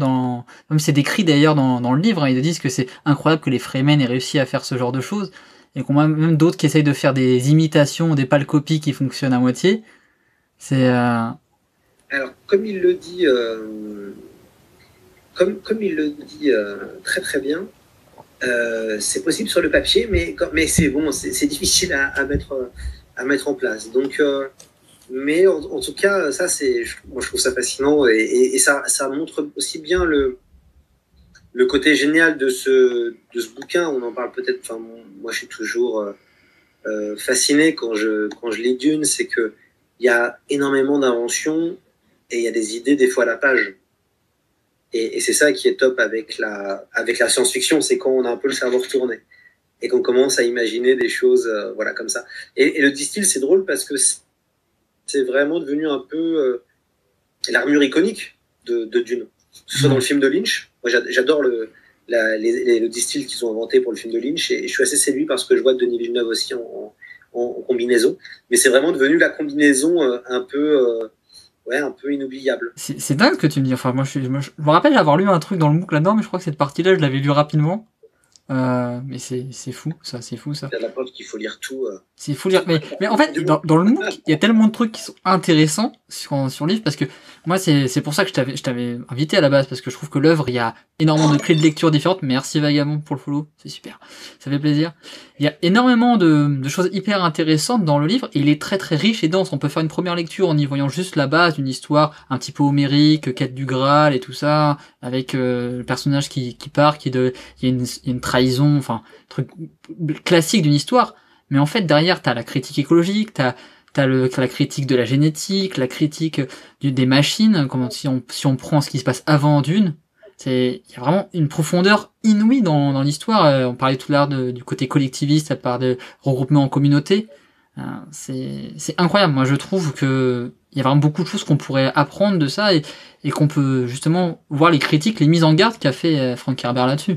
Comme c'est décrit d'ailleurs dans le livre, hein, ils disent que c'est incroyable que les Fremen aient réussi à faire ce genre de choses, et qu'on a même d'autres qui essayent de faire des imitations, des pâles copies qui fonctionnent à moitié. C'est Alors, comme il le dit, comme il le dit très très bien, c'est possible sur le papier, mais c'est bon, c'est difficile à mettre en place. Donc, mais en tout cas, ça, moi je trouve ça fascinant et ça montre aussi bien le côté génial de ce bouquin. On en parle peut-être. Enfin, moi, je suis toujours fasciné quand je lis Dune, c'est que il y a énormément d'inventions et il y a des idées des fois à la page. Et c'est ça qui est top avec la science-fiction, c'est quand on a un peu le cerveau retourné et qu'on commence à imaginer des choses voilà, comme ça. Et le distill, c'est drôle parce que c'est vraiment devenu un peu l'armure iconique de Dune. Que ce soit dans le film de Lynch, moi j'adore le distill qu'ils ont inventé pour le film de Lynch et je suis assez séduit par ce que je vois de Denis Villeneuve aussi en combinaison. Mais c'est vraiment devenu la combinaison un peu inoubliable. c'est dingue ce que tu me dis. Enfin, moi, je me rappelle avoir lu un truc dans le MOOC là-dedans, mais je crois que cette partie-là, je l'avais lu rapidement. Mais c'est fou, ça, c'est fou, ça. C'est la preuve qu'il faut lire tout. C'est fou lire. Mais en fait, dans le MOOC, il y a tellement de trucs qui sont intéressants sur le livre, parce que moi, c'est pour ça que je t'avais invité à la base, parce que je trouve que l'œuvre, il y a énormément de clés de lecture différentes. Merci Vagabond pour le follow, c'est super. Ça fait plaisir. Il y a énormément de choses hyper intéressantes dans le livre, et il est très très riche et dense. On peut faire une première lecture en y voyant juste la base d'une histoire un petit peu homérique, quête du Graal et tout ça, avec le personnage qui part, il y a une trahison, enfin, truc classique d'une histoire. Mais en fait, derrière, t'as la critique écologique, t'as la critique de la génétique, la critique des machines, comment, si on prend ce qui se passe avant Dune, il y a vraiment une profondeur inouïe dans l'histoire. On parlait tout à l'heure du côté collectiviste, à part de regroupement en communauté. C'est incroyable. Moi, je trouve que il y a vraiment beaucoup de choses qu'on pourrait apprendre de ça et qu'on peut justement voir les critiques, les mises en garde qu'a fait Frank Herbert là-dessus.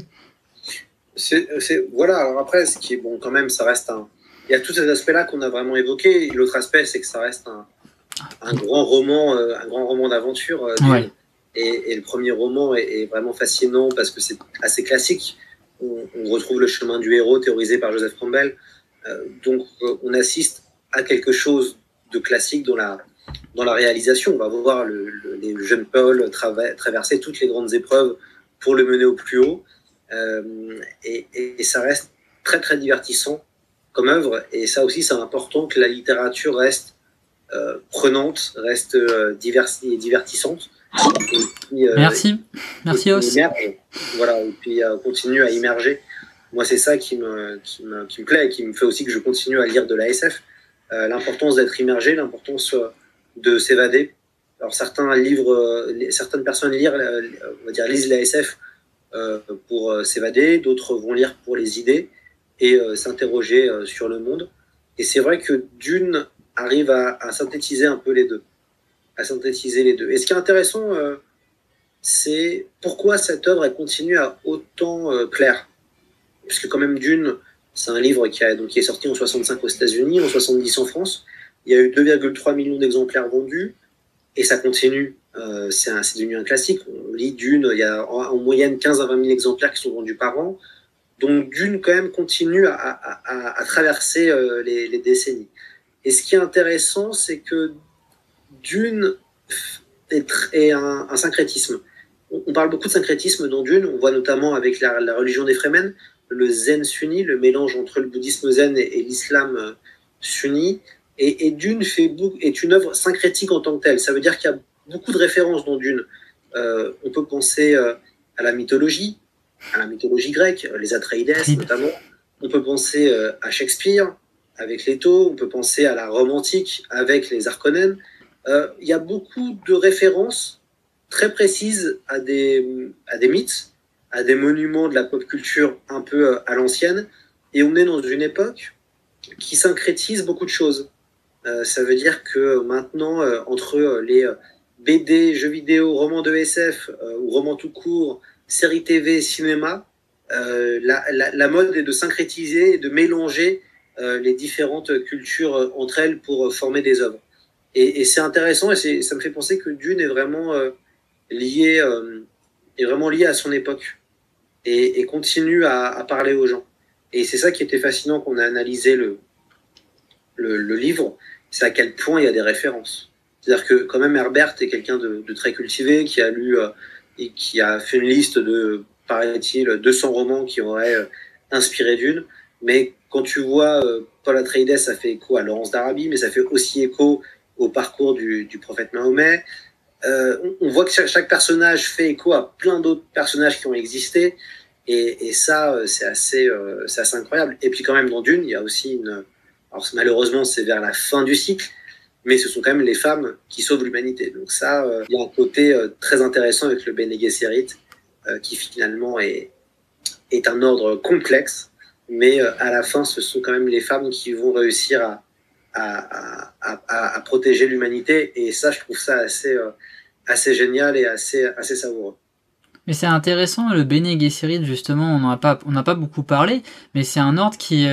Voilà, alors après, ce qui est bon quand même, ça reste il y a tous ces aspects-là qu'on a vraiment évoqués. L'autre aspect, c'est que ça reste un grand roman d'aventure. Ouais. Et le premier roman est vraiment fascinant parce que c'est assez classique. On retrouve le chemin du héros théorisé par Joseph Campbell. Donc, on assiste à quelque chose de classique dans la réalisation. On va voir les jeunes Paul traverser toutes les grandes épreuves pour le mener au plus haut. Et ça reste très très divertissant comme œuvre, et ça aussi c'est important que la littérature reste prenante, reste divertissante. Et puis, Merci Os. Voilà, et puis continue à immerger. Moi c'est ça qui me plaît et qui me fait aussi que je continue à lire de la SF. L'importance d'être immergé, l'importance de s'évader. Alors certaines personnes lisent la SF pour s'évader, d'autres vont lire pour les idées et s'interroger sur le monde. Et c'est vrai que Dune arrive à synthétiser un peu les deux. Et ce qui est intéressant, c'est pourquoi cette œuvre elle continue à autant plaire. Puisque quand même Dune, c'est un livre qui est sorti en 65 aux États-Unis, en 70 en France. Il y a eu 2,3 millions d'exemplaires vendus et ça continue. C'est devenu un classique. On lit Dune, il y a en moyenne 15 à 20 000 exemplaires qui sont vendus par an. Donc Dune, quand même, continue à traverser les décennies. Et ce qui est intéressant, c'est que Dune est un syncrétisme. On parle beaucoup de syncrétisme dans Dune. On voit notamment avec la religion des Fremen. le zen sunni, le mélange entre le bouddhisme zen et l'islam sunni. Et Dune est une œuvre syncrétique en tant que telle. Ça veut dire qu'il y a beaucoup de références dans Dune. On peut penser à la mythologie grecque, les Atreides notamment. On peut penser à Shakespeare avec Leto, on peut penser à la Rome antique avec les Harkonnen. Il y a beaucoup de références très précises à des mythes, à des monuments de la pop culture un peu à l'ancienne. Et on est dans une époque qui syncrétise beaucoup de choses. Ça veut dire que maintenant, entre les BD, jeux vidéo, romans de SF ou romans tout court, séries TV, cinéma, la mode est de syncrétiser et de mélanger les différentes cultures entre elles pour former des œuvres. Et c'est intéressant et ça me fait penser que Dune est vraiment lié à son époque et continue à parler aux gens. Et c'est ça qui était fascinant quand on a analysé le livre, c'est à quel point il y a des références. C'est-à-dire que quand même Herbert est quelqu'un de très cultivé, qui a lu et qui a fait une liste de, paraît-il, 200 romans qui auraient inspiré Dune. Mais quand tu vois Paul Atreides, ça fait écho à Laurence d'Arabie, mais ça fait aussi écho au parcours du prophète Mahomet. On voit que chaque personnage fait écho à plein d'autres personnages qui ont existé. Et ça, c'est assez incroyable. Et puis quand même, dans Dune, il y a aussi alors malheureusement, c'est vers la fin du cycle, mais ce sont quand même les femmes qui sauvent l'humanité. Donc ça, il y a un côté très intéressant avec le Bene Gesserit, qui finalement est un ordre complexe, mais à la fin, ce sont quand même les femmes qui vont réussir à protéger l'humanité. Et ça, je trouve ça assez génial et assez savoureux. Mais c'est intéressant, le Bene Gesserit, justement, on n'a pas beaucoup parlé, mais c'est un ordre qui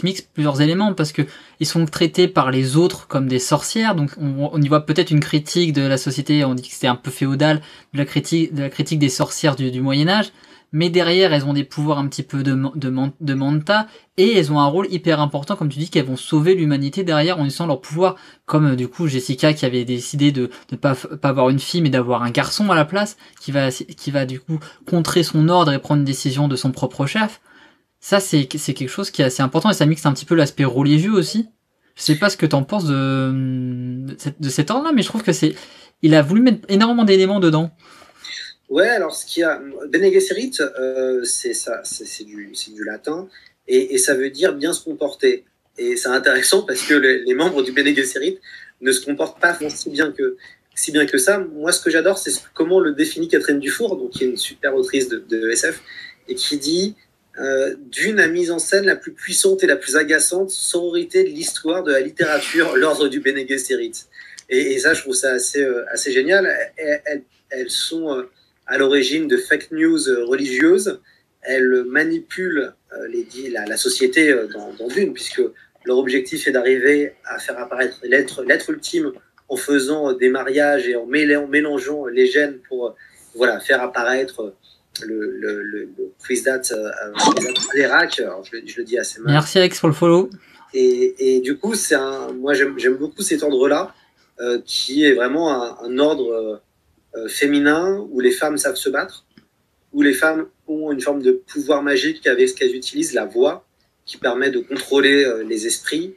mixe plusieurs éléments, parce que ils sont traités par les autres comme des sorcières, donc on y voit peut-être une critique de la société, on dit que c'était un peu féodal, de la critique des sorcières du Moyen-Âge, mais derrière, elles ont des pouvoirs un petit peu de manta, et elles ont un rôle hyper important, comme tu dis, qu'elles vont sauver l'humanité derrière en utilisant leur pouvoir, comme du coup Jessica qui avait décidé de pas avoir une fille, mais d'avoir un garçon à la place, qui va du coup contrer son ordre et prendre une décision de son propre chef. Ça, c'est quelque chose qui est assez important, et ça mixe un petit peu l'aspect religieux aussi. Je sais pas ce que t'en penses de cet ordre-là, mais je trouve que il a voulu mettre énormément d'éléments dedans. Ouais, alors ce qu'il y a, Bene Gesserit, c'est du latin et ça veut dire bien se comporter. Et c'est intéressant parce que les membres du Bene Gesserit ne se comportent pas si bien que ça. Moi, ce que j'adore, c'est comment le définit Catherine Dufour, donc qui est une super autrice de SF, et qui dit Dune a mis en scène la plus puissante et la plus agaçante sororité de l'histoire de la littérature, l'ordre du Bene Gesserit. Et ça, je trouve ça assez génial. Elles sont à l'origine de fake news religieuses. Elles manipulent la société dans Dune, puisque leur objectif est d'arriver à faire apparaître l'être ultime en faisant des mariages et en mélangeant les gènes pour faire apparaître le Kwisatz Haderach. Je le dis assez mal. Merci Alex pour le follow. Et du coup, moi j'aime beaucoup cet ordre-là, qui est vraiment un ordre féminin où les femmes savent se battre, où les femmes ont une forme de pouvoir magique avec ce qu'elles utilisent, la voix, qui permet de contrôler les esprits.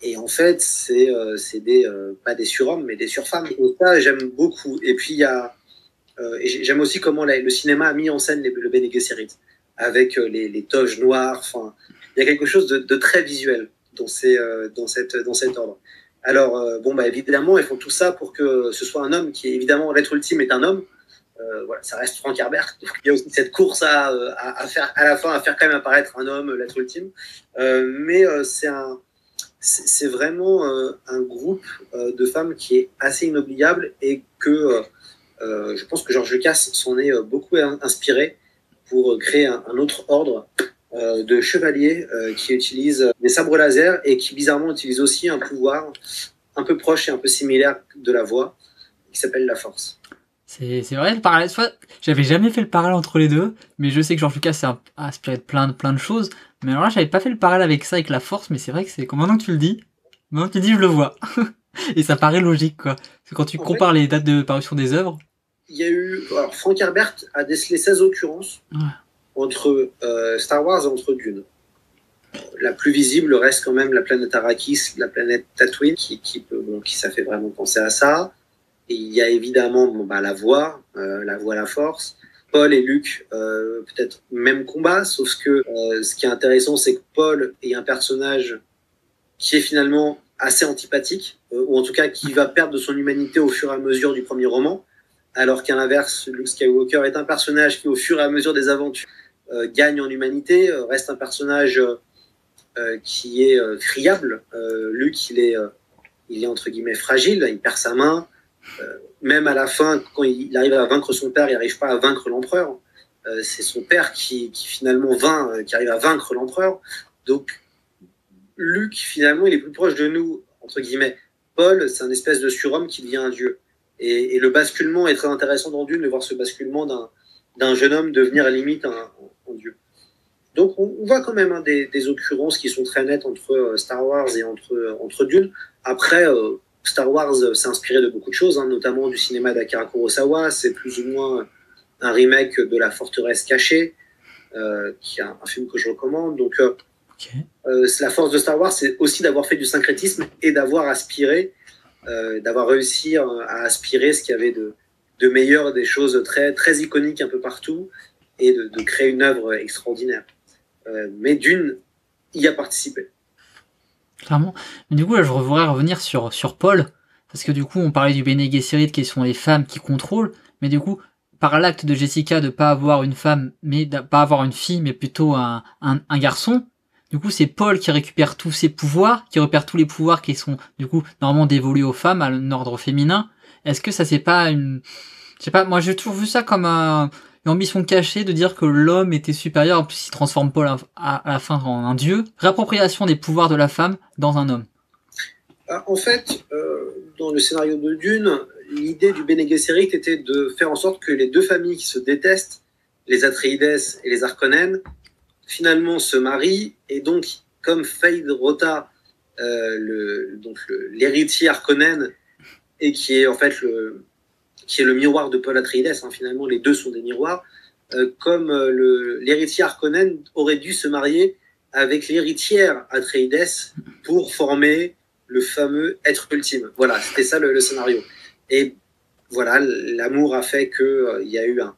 Et en fait, c'est pas des surhommes, mais des surfemmes. Donc ça, j'aime beaucoup. Et puis, j'aime aussi comment le cinéma a mis en scène le Bene Gesserit, avec les toges noires. Enfin, il y a quelque chose de très visuel dans cet ordre. Alors, évidemment, ils font tout ça pour que ce soit un homme qui, évidemment, l'être ultime est un homme. Ça reste Frank Herbert. Donc, il y a aussi cette course à faire, à la fin, à faire quand même apparaître un homme, l'être ultime. Mais c'est vraiment un groupe de femmes qui est assez inoubliable et que je pense que George Lucas s'en est beaucoup inspiré pour créer un autre ordre de chevaliers qui utilisent des sabres laser et qui bizarrement utilisent aussi un pouvoir un peu proche et un peu similaire de la voix qui s'appelle la force. C'est vrai, le parallèle. J'avais jamais fait le parallèle entre les deux, mais je sais que George Lucas s'est inspiré de plein de choses. Mais alors là, j'avais pas fait le parallèle avec ça, avec la force, mais c'est vrai que maintenant que tu le dis, je le vois. Et ça paraît logique, quoi. Parce que quand tu compares les dates de parution des œuvres. Il y a eu. Alors, Frank Herbert a décelé 16 occurrences entre Star Wars et entre Dune. La plus visible reste quand même la planète Arrakis, la planète Tatooine, qui ça fait vraiment penser à ça. Et il y a évidemment la voix, la force. Paul et Luke, peut-être même combat, sauf que ce qui est intéressant, c'est que Paul est un personnage qui est finalement assez antipathique, ou en tout cas qui va perdre de son humanité au fur et à mesure du premier roman, alors qu'à l'inverse, Luke Skywalker est un personnage qui, au fur et à mesure des aventures, gagne en humanité, reste un personnage qui est friable. Luke, il est entre guillemets fragile, il perd sa main. Même à la fin, quand il arrive à vaincre son père, il n'arrive pas à vaincre l'empereur. C'est son père qui finalement qui arrive à vaincre l'empereur. Donc, Luke, finalement, il est plus proche de nous, entre guillemets. Paul, c'est un espèce de surhomme qui devient un dieu. Et le basculement est très intéressant dans Dune, de voir ce basculement d'un jeune homme devenir à limite un dieu. Donc, on voit quand même des occurrences qui sont très nettes entre Star Wars et entre Dune. Après, Star Wars s'est inspiré de beaucoup de choses, notamment du cinéma d'Akira Kurosawa. C'est plus ou moins un remake de La Forteresse Cachée, qui est un film que je recommande. Donc, la force de Star Wars, c'est aussi d'avoir fait du syncrétisme et d'avoir aspiré, d'avoir réussi à aspirer ce qu'il y avait de meilleur, des choses très, très iconiques un peu partout, et de créer une œuvre extraordinaire. Mais Dune y a participé. Clairement. Mais du coup, là, je voudrais revenir sur Paul, parce que du coup, on parlait du Bene Gesserit, qui sont les femmes qui contrôlent, mais du coup, par l'acte de Jessica de pas avoir une femme, mais de pas avoir une fille, mais plutôt un garçon, du coup, c'est Paul qui récupère tous ses pouvoirs, qui repère tous les pouvoirs qui sont, du coup, normalement dévolus aux femmes, à l'ordre féminin. Est-ce que ça, c'est pas une... Je sais pas, moi, j'ai toujours vu ça comme une ambition cachée de dire que l'homme était supérieur, en plus il transforme Paul à la fin en un dieu. Réappropriation des pouvoirs de la femme dans un homme. En fait, dans le scénario de Dune, l'idée du Bene Gesserit était de faire en sorte que les deux familles qui se détestent, les Atreides et les Harkonnen, finalement se marient, et donc, comme Feyd-Rautha, l'héritier Harkonnen, et qui est en fait le miroir de Paul Atreides, finalement les deux sont des miroirs, comme l'héritier Harkonnen aurait dû se marier avec l'héritière Atreides pour former le fameux être ultime. Voilà, c'était ça le scénario. Et voilà, l'amour a fait qu'il y a eu un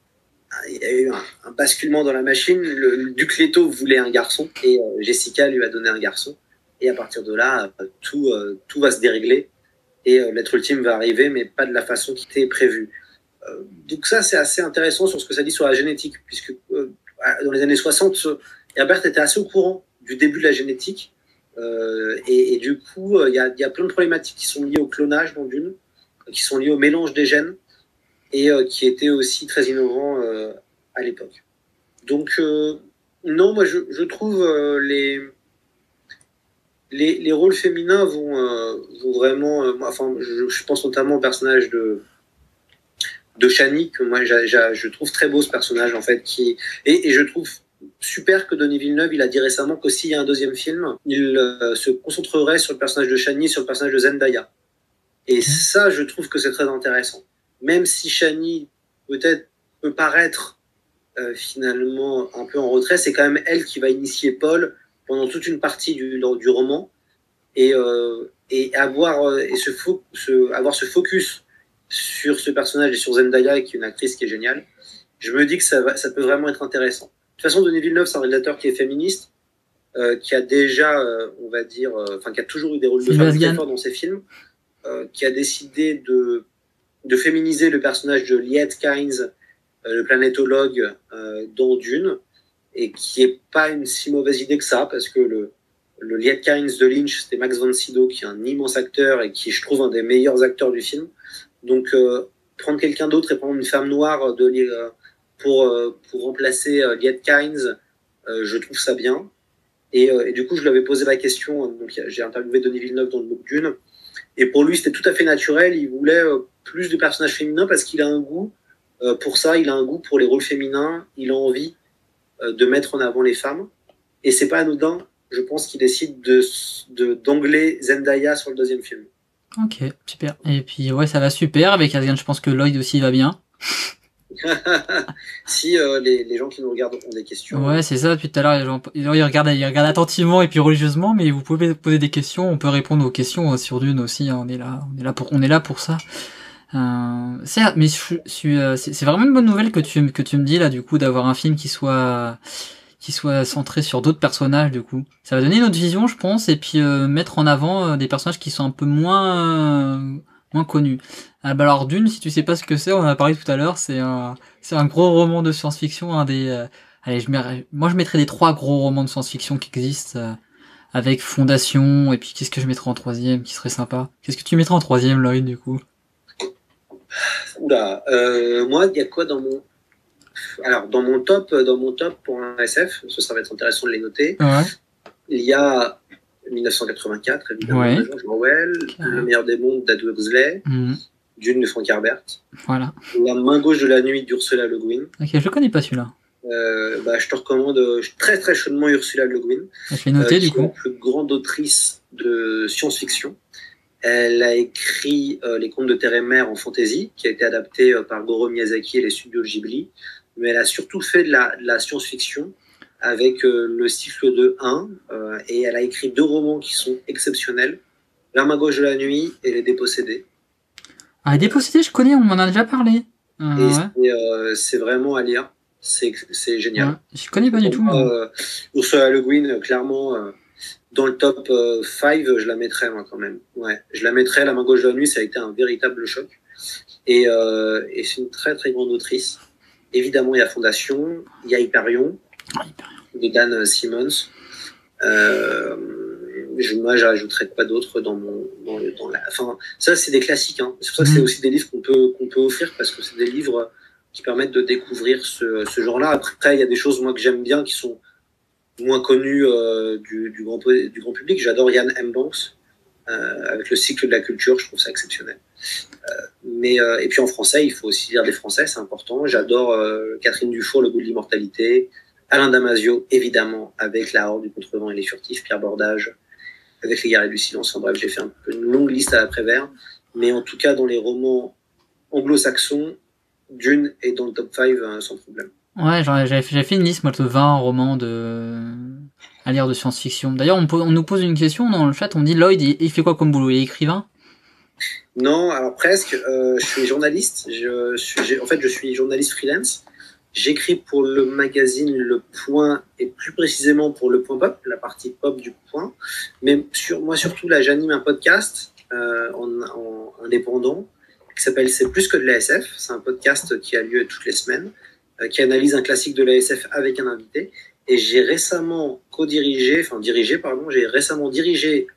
basculement dans la machine. Le duc Leto voulait un garçon et Jessica lui a donné un garçon. Et à partir de là, tout va se dérégler et l'être ultime va arriver, mais pas de la façon qui était prévue. Donc ça, c'est assez intéressant sur ce que ça dit sur la génétique, puisque dans les années 60, Herbert était assez au courant du début de la génétique. Et du coup, il y a plein de problématiques qui sont liées au clonage dans Dune, qui sont liées au mélange des gènes, et qui étaient aussi très innovants à l'époque. Donc, non, moi, je trouve les rôles féminins vont vraiment... je pense notamment au personnage de Chani, que moi, je trouve très beau, ce personnage, en fait, et je trouve super que Denis Villeneuve, il a dit récemment que s'il y a un deuxième film, il se concentrerait sur le personnage de Chani, sur le personnage de Zendaya. Et ça, je trouve que c'est très intéressant. Même si Chani, peut-être, peut paraître finalement un peu en retrait, c'est quand même elle qui va initier Paul pendant toute une partie du roman, et avoir ce focus sur ce personnage et sur Zendaya, qui est une actrice qui est géniale. Je me dis que ça peut vraiment être intéressant. De toute façon, Denis Villeneuve, c'est un réalisateur qui est féministe, qui a déjà, on va dire, qui a toujours eu des rôles de femmes très forts dans ses films, qui a décidé de féminiser le personnage de Liet Kynes, le planétologue, dans Dune, et qui est pas une si mauvaise idée que ça, parce que le Liet Kynes de Lynch, c'était Max von Sydow, qui est un immense acteur et qui, je trouve, un des meilleurs acteurs du film. Donc, prendre quelqu'un d'autre et prendre une femme noire pour remplacer Liet Kynes, je trouve ça bien. Et du coup, je lui avais posé la question, donc j'ai interviewé Denis Villeneuve dans le book Dune, et pour lui, c'était tout à fait naturel. Il voulait plus de personnages féminins parce qu'il a un goût pour ça, il a un goût pour les rôles féminins, il a envie de mettre en avant les femmes. Et c'est pas anodin, je pense, qu'il décide d'angler Zendaya sur le deuxième film. Ok, super. Et puis ouais, ça va super. Avec Asgard, je pense que Lloyd aussi va bien. Si les gens qui nous regardent ont des questions. Ouais, c'est ça, depuis tout à l'heure, ils regardent attentivement et puis religieusement, mais vous pouvez poser des questions, on peut répondre aux questions sur Dune aussi, hein, on est là pour ça. Certes, mais c'est vraiment une bonne nouvelle que tu me dis là, du coup, d'avoir un film qui soit centré sur d'autres personnages, du coup. Ça va donner une autre vision, je pense, et puis mettre en avant des personnages qui sont un peu moins connus. Ah bah alors Dune, si tu sais pas ce que c'est, on en a parlé tout à l'heure, c'est un gros roman de science-fiction, allez, moi je mettrais les 3 gros romans de science-fiction qui existent, avec Fondation, et puis qu'est-ce que je mettrais en troisième, qui serait sympa? Qu'est-ce que tu mettrais en troisième, Lloyd, du coup? Oula, moi, il y a quoi dans mon... Alors, dans mon top pour un SF, ça va être intéressant de les noter. Ouais. Il y a 1984, évidemment, Ouais. de George Orwell, Le meilleur des mondes d'Aldous Huxley, Dune de Frank Herbert. Voilà. La main gauche de la nuit d'Ursula Le Guin. Ok, je connais pas celui-là. Je te recommande très très chaudement Ursula Le Guin. Je vais noter du qui est la coup. plus grande autrice de science-fiction. Elle a écrit Les Contes de Terre et Mer en fantasy, qui a été adapté par Goro Miyazaki et les studios Ghibli. Mais elle a surtout fait de la science-fiction avec le cycle de 1. Et elle a écrit 2 romans qui sont exceptionnels. La main gauche de la nuit et Les Dépossédés. Ah, Les Dépossédés, je connais, on m'en a déjà parlé. C'est vraiment à lire. C'est génial. Ouais, je connais pas du tout. Ursula Le Guin, clairement, dans le top 5, je la mettrais, moi, quand même. Ouais, je la mettrais. La main gauche de la nuit, ça a été un véritable choc. Et c'est une très, très grande autrice. Évidemment, il y a Fondation, il y a Hyperion, de Dan Simmons. Moi, j'ajouterais pas d'autres Enfin, ça, c'est des classiques. Hein. C'est pour ça que c'est aussi des livres qu'on peut offrir, parce que c'est des livres qui permettent de découvrir ce genre-là. Après, il y a des choses, moi, que j'aime bien, qui sont moins connues du grand public. J'adore Ian M. Banks, avec le cycle de la culture, je trouve ça exceptionnel. Et puis en français, il faut aussi lire des français, c'est important. J'adore Catherine Dufour, Le goût de l'immortalité. Alain Damasio, évidemment, avec La Horde du Contrevent et les Furtifs. Pierre Bordage, avec Les Guerriers du Silence. En bref, j'ai fait un peu une longue liste à l'après-vert. Mais en tout cas, dans les romans anglo-saxons, Dune est dans le top 5 sans problème. Ouais, j'avais fait une liste, moi, de 20 romans à lire de science-fiction. D'ailleurs, on nous pose une question dans le chat, on dit Lloyd, il fait quoi comme boulot? Il est écrivain? Non, alors presque. Je suis journaliste. Je suis journaliste freelance. J'écris pour le magazine Le Point et plus précisément pour Le Point Pop, la partie pop du Point. Mais moi, surtout, là, j'anime un podcast en indépendant qui s'appelle C'est plus que de l'ASF. C'est un podcast qui a lieu toutes les semaines, qui analyse un classique de l'ASF avec un invité. Et j'ai récemment dirigé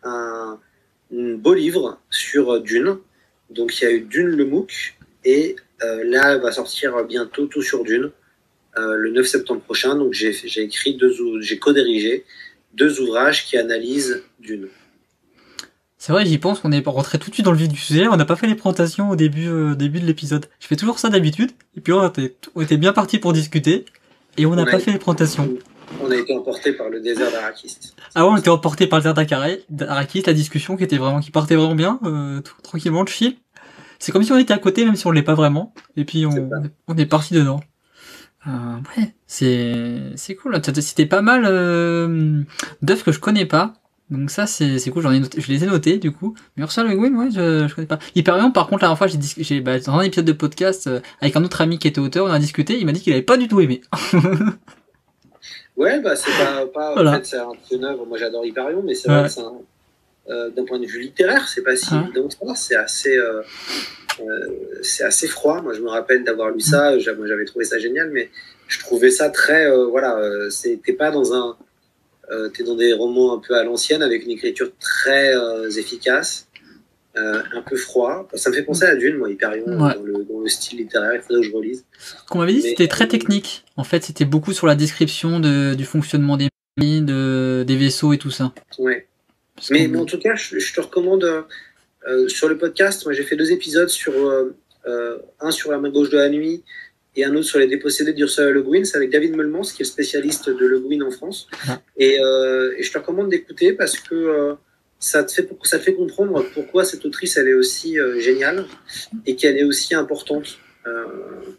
un beau livre sur Dune. Donc il y a eu Dune le MOOC et là va sortir bientôt Tout sur Dune le 9 septembre prochain. Donc j'ai co-dirigé 2 ouvrages qui analysent Dune. C'est vrai, j'y pense, on est rentré tout de suite dans le vif du sujet, on n'a pas fait les présentations au début de l'épisode. Je fais toujours ça d'habitude, et puis on était bien parti pour discuter, et on n'a pas fait les présentations. On a été emporté par le désert d'Arrakis. Ah ouais, on était emporté par le désert d'Arrakis, la discussion qui partait vraiment bien, tranquillement, le chill. C'est comme si on était à côté, même si on l'est pas vraiment, et puis on est parti dedans. Ouais, c'est cool. T'as cité pas mal d'œuvres que je connais pas. Donc ça c'est cool, je les ai notés du coup. Mais Ursula Le Guin, ouais, je connais pas. Hyperion, par contre, la dernière fois dans un épisode de podcast avec un autre ami qui était auteur, on a discuté, il m'a dit qu'il avait pas du tout aimé. Ouais, c'est pas voilà. En fait, c'est une œuvre. Moi, j'adore Hyperion, mais c'est vrai que d'un point de vue littéraire, c'est pas si évident que ça. C'est assez froid. Moi, je me rappelle d'avoir lu ça. Moi, j'avais trouvé ça génial, mais je trouvais ça très t'es pas dans t'es dans des romans un peu à l'ancienne avec une écriture très efficace, un peu froid. Ça me fait penser à Dune, moi, Hyperion, dans le style littéraire. Il faudrait que je relise. Qu'on m'avait dit, c'était très technique. En fait, c'était beaucoup sur la description du fonctionnement des mines, des vaisseaux et tout ça. Ouais. Mais en tout cas, je te recommande sur le podcast. Moi, j'ai fait 2 épisodes un sur La main gauche de la nuit et un autre sur Les Dépossédés d'Ursula Le Guin. C'est avec David Meulmans, qui est le spécialiste de Le Guin en France. Et je te recommande d'écouter parce que ça te fait comprendre pourquoi cette autrice elle est aussi géniale et qu'elle est aussi importante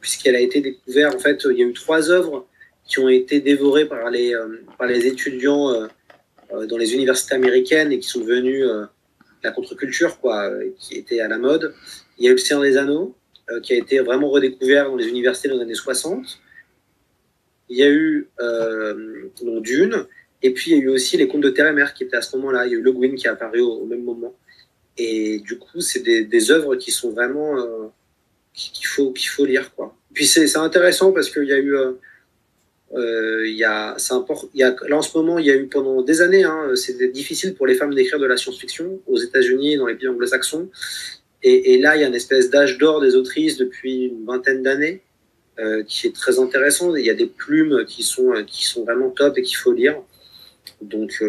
puisqu'elle a été découverte. En fait, il y a eu 3 œuvres qui ont été dévorées par les étudiants dans les universités américaines et qui sont devenues la contre-culture, quoi, qui était à la mode. Il y a eu Le Seigneur des Anneaux, qui a été vraiment redécouvert dans les universités dans les années 60. Il y a eu donc Dune, et puis il y a eu aussi Les Contes de Terre et Mer qui étaient à ce moment-là. Il y a eu Le Guin qui est apparu au même moment. Et du coup, c'est des œuvres qui sont vraiment qu'il faut lire, quoi. Puis c'est intéressant parce qu'il y a eu là en ce moment, il y a eu pendant des années, hein, c'était difficile pour les femmes d'écrire de la science-fiction aux États-Unis et dans les pays anglo-saxons. Et là, il y a une espèce d'âge d'or des autrices depuis une vingtaine d'années qui est très intéressant. Il y a des plumes qui sont vraiment top et qu'il faut lire. Donc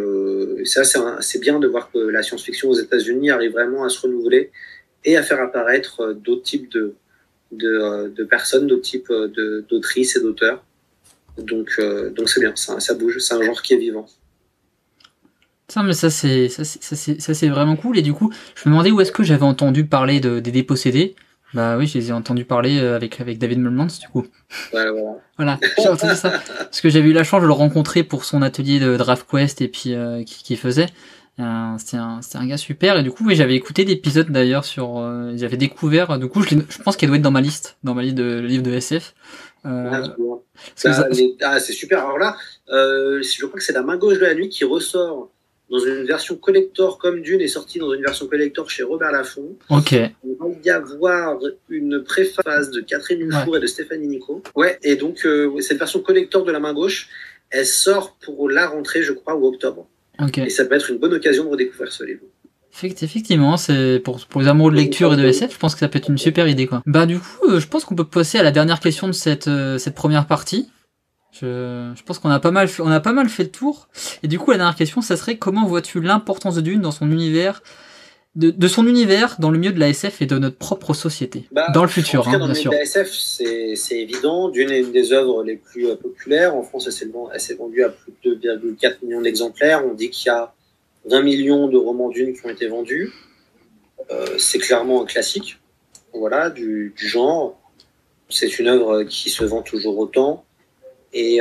ça, c'est bien de voir que la science-fiction aux États-Unis arrive vraiment à se renouveler et à faire apparaître d'autres types de personnes, d'autres types d'autrices et d'auteurs. Donc c'est bien, ça bouge, c'est un genre qui est vivant. Ça, mais ça c'est vraiment cool. Et du coup, je me demandais où est-ce que j'avais entendu parler des dépossédés. Bah oui, je les ai entendu parler avec David Mullmans, du coup. Voilà. Voilà, j'ai entendu ça. Parce que j'avais eu la chance de le rencontrer pour son atelier de DraftQuest et puis qui faisait. C'était un gars super. Et du coup, oui, j'avais écouté l'épisode d'ailleurs sur. J'avais découvert. Du coup, je pense qu'elle doit être dans ma liste de livres de SF. C'est super. Alors là, je crois que c'est La Main gauche de la nuit qui ressort dans une version collector, comme Dune est sortie dans une version collector chez Robert Laffont. Ok. Il va y avoir une préface de Catherine Dufour et de Stéphanie Nico. Ouais, et donc cette version collector de La Main gauche, elle sort pour la rentrée, je crois, ou octobre. Ok. Et ça peut être une bonne occasion de redécouvrir ce livre. Effectivement, c'est pour les amoureux de lecture et de SF, je pense que ça peut être une super idée, quoi. Bah du coup, je pense qu'on peut passer à la dernière question de cette première partie. Je pense qu'on a pas mal fait le tour. Et du coup, la dernière question, ça serait comment vois-tu l'importance de Dune dans son univers, de son univers dans le milieu de la SF et de notre propre société, dans le futur, en tout cas, bien sûr. Dans le milieu de la SF, c'est évident. Dune est une des œuvres les plus populaires. En France, elle s'est vendue à plus de 2,4 millions d'exemplaires. On dit qu'il y a 20 millions de romans Dune qui ont été vendus. C'est clairement un classique, voilà, du genre. C'est une œuvre qui se vend toujours autant et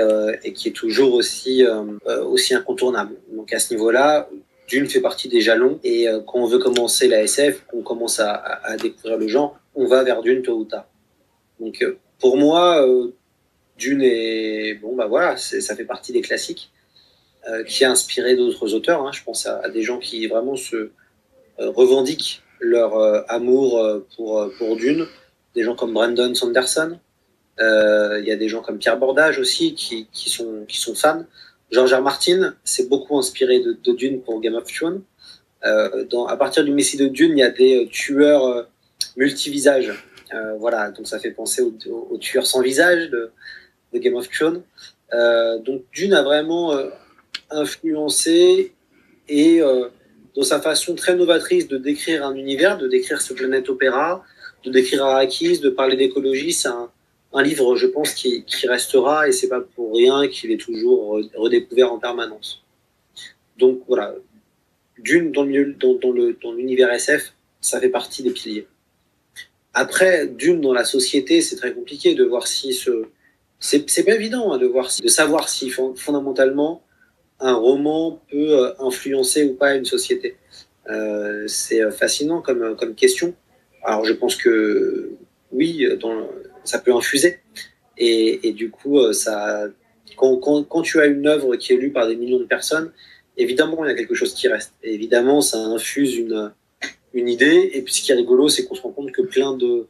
qui est toujours aussi incontournable. Donc à ce niveau-là, Dune fait partie des jalons. Et quand on veut commencer la SF, qu'on commence à découvrir le genre, on va vers Dune tôt ou tard. Donc pour moi, Dune est ça fait partie des classiques qui a inspiré d'autres auteurs. Hein. Je pense à des gens qui vraiment se revendiquent leur amour pour Dune. Des gens comme Brandon Sanderson. Il y a des gens comme Pierre Bordage aussi qui sont fans. George R. Martin s'est beaucoup inspiré de Dune pour Game of Thrones. À partir du Messie de Dune, il y a des tueurs multivisages. Voilà, donc ça fait penser aux tueurs sans visage de Game of Thrones. Donc Dune a vraiment influencé et dans sa façon très novatrice de décrire un univers, de décrire ce planète opéra, de décrire Arrakis, de parler d'écologie, c'est un livre, je pense, qui restera et c'est pas pour rien qu'il est toujours redécouvert en permanence. Donc voilà, Dune dans l'univers SF, ça fait partie des piliers. Après, Dune dans la société, c'est très compliqué de voir si c'est pas évident hein, de savoir si fondamentalement un roman peut influencer ou pas une société. C'est fascinant comme question. Alors je pense que oui, ça peut infuser. Et du coup, quand tu as une œuvre qui est lue par des millions de personnes, évidemment, il y a quelque chose qui reste. Et évidemment, ça infuse une idée. Et puis ce qui est rigolo, c'est qu'on se rend compte que plein de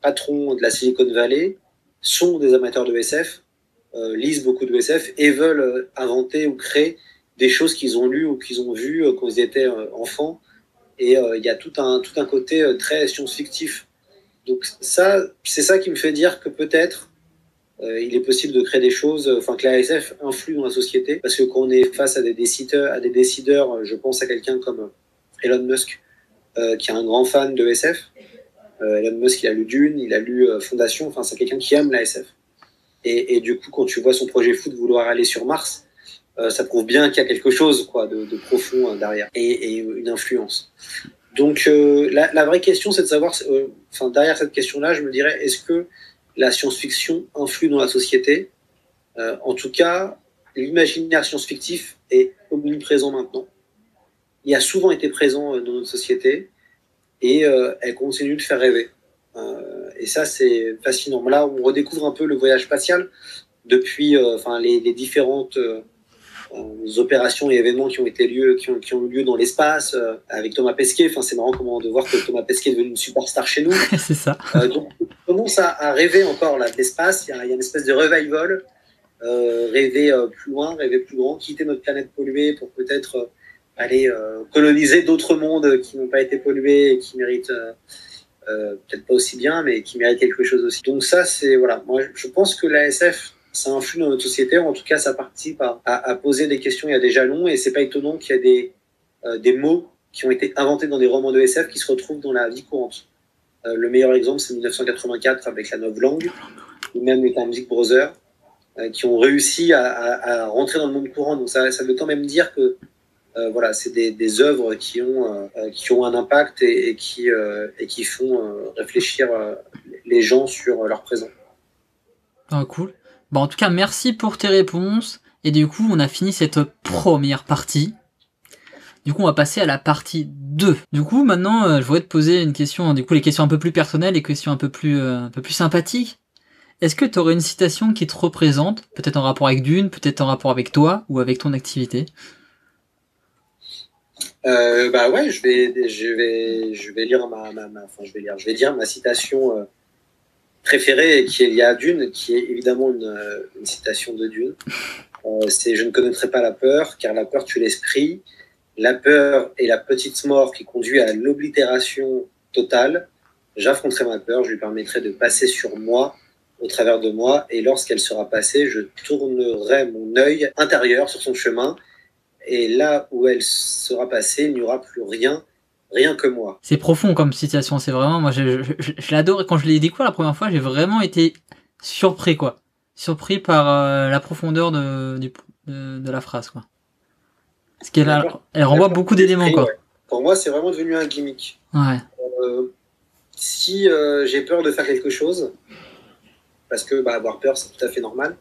patrons de la Silicon Valley sont des amateurs de SF, lisent beaucoup de SF et veulent inventer ou créer des choses qu'ils ont lues ou qu'ils ont vues quand ils étaient enfants. Et il y a tout un côté très science-fictif. Donc c'est ça qui me fait dire que peut-être il est possible de créer des choses, que la SF influe dans la société, parce que quand on est face à des décideurs, je pense à quelqu'un comme Elon Musk, qui est un grand fan de SF. Elon Musk, il a lu Dune, il a lu Fondation, c'est quelqu'un qui aime la SF. Et du coup, quand tu vois son projet fou de vouloir aller sur Mars, ça prouve bien qu'il y a quelque chose de profond derrière et une influence. Donc la vraie question, c'est de savoir, enfin, derrière cette question-là, je me dirais, est-ce que la science-fiction influe dans la société? En tout cas, l'imaginaire science-fictif est omniprésent maintenant. Il a souvent été présent dans notre société et elle continue de faire rêver. Et ça, c'est fascinant. Là, on redécouvre un peu le voyage spatial depuis les différentes opérations et événements qui ont eu lieu dans l'espace avec Thomas Pesquet. Enfin, c'est marrant de voir que Thomas Pesquet est devenu une superstar chez nous. C'est ça. Donc, on commence à rêver encore là, de l'espace. Il y a une espèce de revival. Rêver plus loin, rêver plus grand, quitter notre planète polluée pour peut-être aller coloniser d'autres mondes qui n'ont pas été pollués et qui méritent peut-être pas aussi bien, mais qui méritent quelque chose aussi. Donc ça, c'est voilà. Moi, je pense que la SF, ça influe dans notre société. En tout cas, ça participe à poser des questions. Il y a des jalons et c'est pas étonnant qu'il y a des mots qui ont été inventés dans des romans de SF qui se retrouvent dans la vie courante. Le meilleur exemple, c'est 1984 avec la novlangue, ou même les Music Brothers, qui ont réussi à rentrer dans le monde courant. Donc ça veut quand même dire que voilà, c'est des œuvres qui ont un impact et qui font réfléchir les gens sur leur présent. Ah, cool. Bon, en tout cas, merci pour tes réponses. Et du coup, on a fini cette première partie. Du coup, on va passer à la partie 2. Du coup, maintenant, je voudrais te poser une question, du coup, les questions un peu plus personnelles, les questions un peu plus sympathiques. Est-ce que tu aurais une citation qui te représente, peut-être en rapport avec Dune, peut-être en rapport avec toi ou avec ton activité? Bah ouais, je vais lire je vais dire ma citation préférée qui est liée à Dune, qui est évidemment une citation de Dune. C'est: je ne connaîtrai pas la peur, car la peur tue l'esprit. La peur est la petite mort qui conduit à l'oblitération totale. J'affronterai ma peur, je lui permettrai de passer sur moi, au travers de moi, et lorsqu'elle sera passée, je tournerai mon œil intérieur sur son chemin, et là où elle sera passée, il n'y aura plus rien que moi. C'est profond comme citation, c'est vraiment, moi je l'adore, et quand je l'ai découvert la première fois, j'ai vraiment été surpris, quoi. Surpris par la profondeur de la phrase, quoi. Parce elle renvoie beaucoup d'éléments, quoi. Ouais. Pour moi, c'est vraiment devenu un gimmick. Ouais. Si j'ai peur de faire quelque chose, parce que avoir peur, c'est tout à fait normal.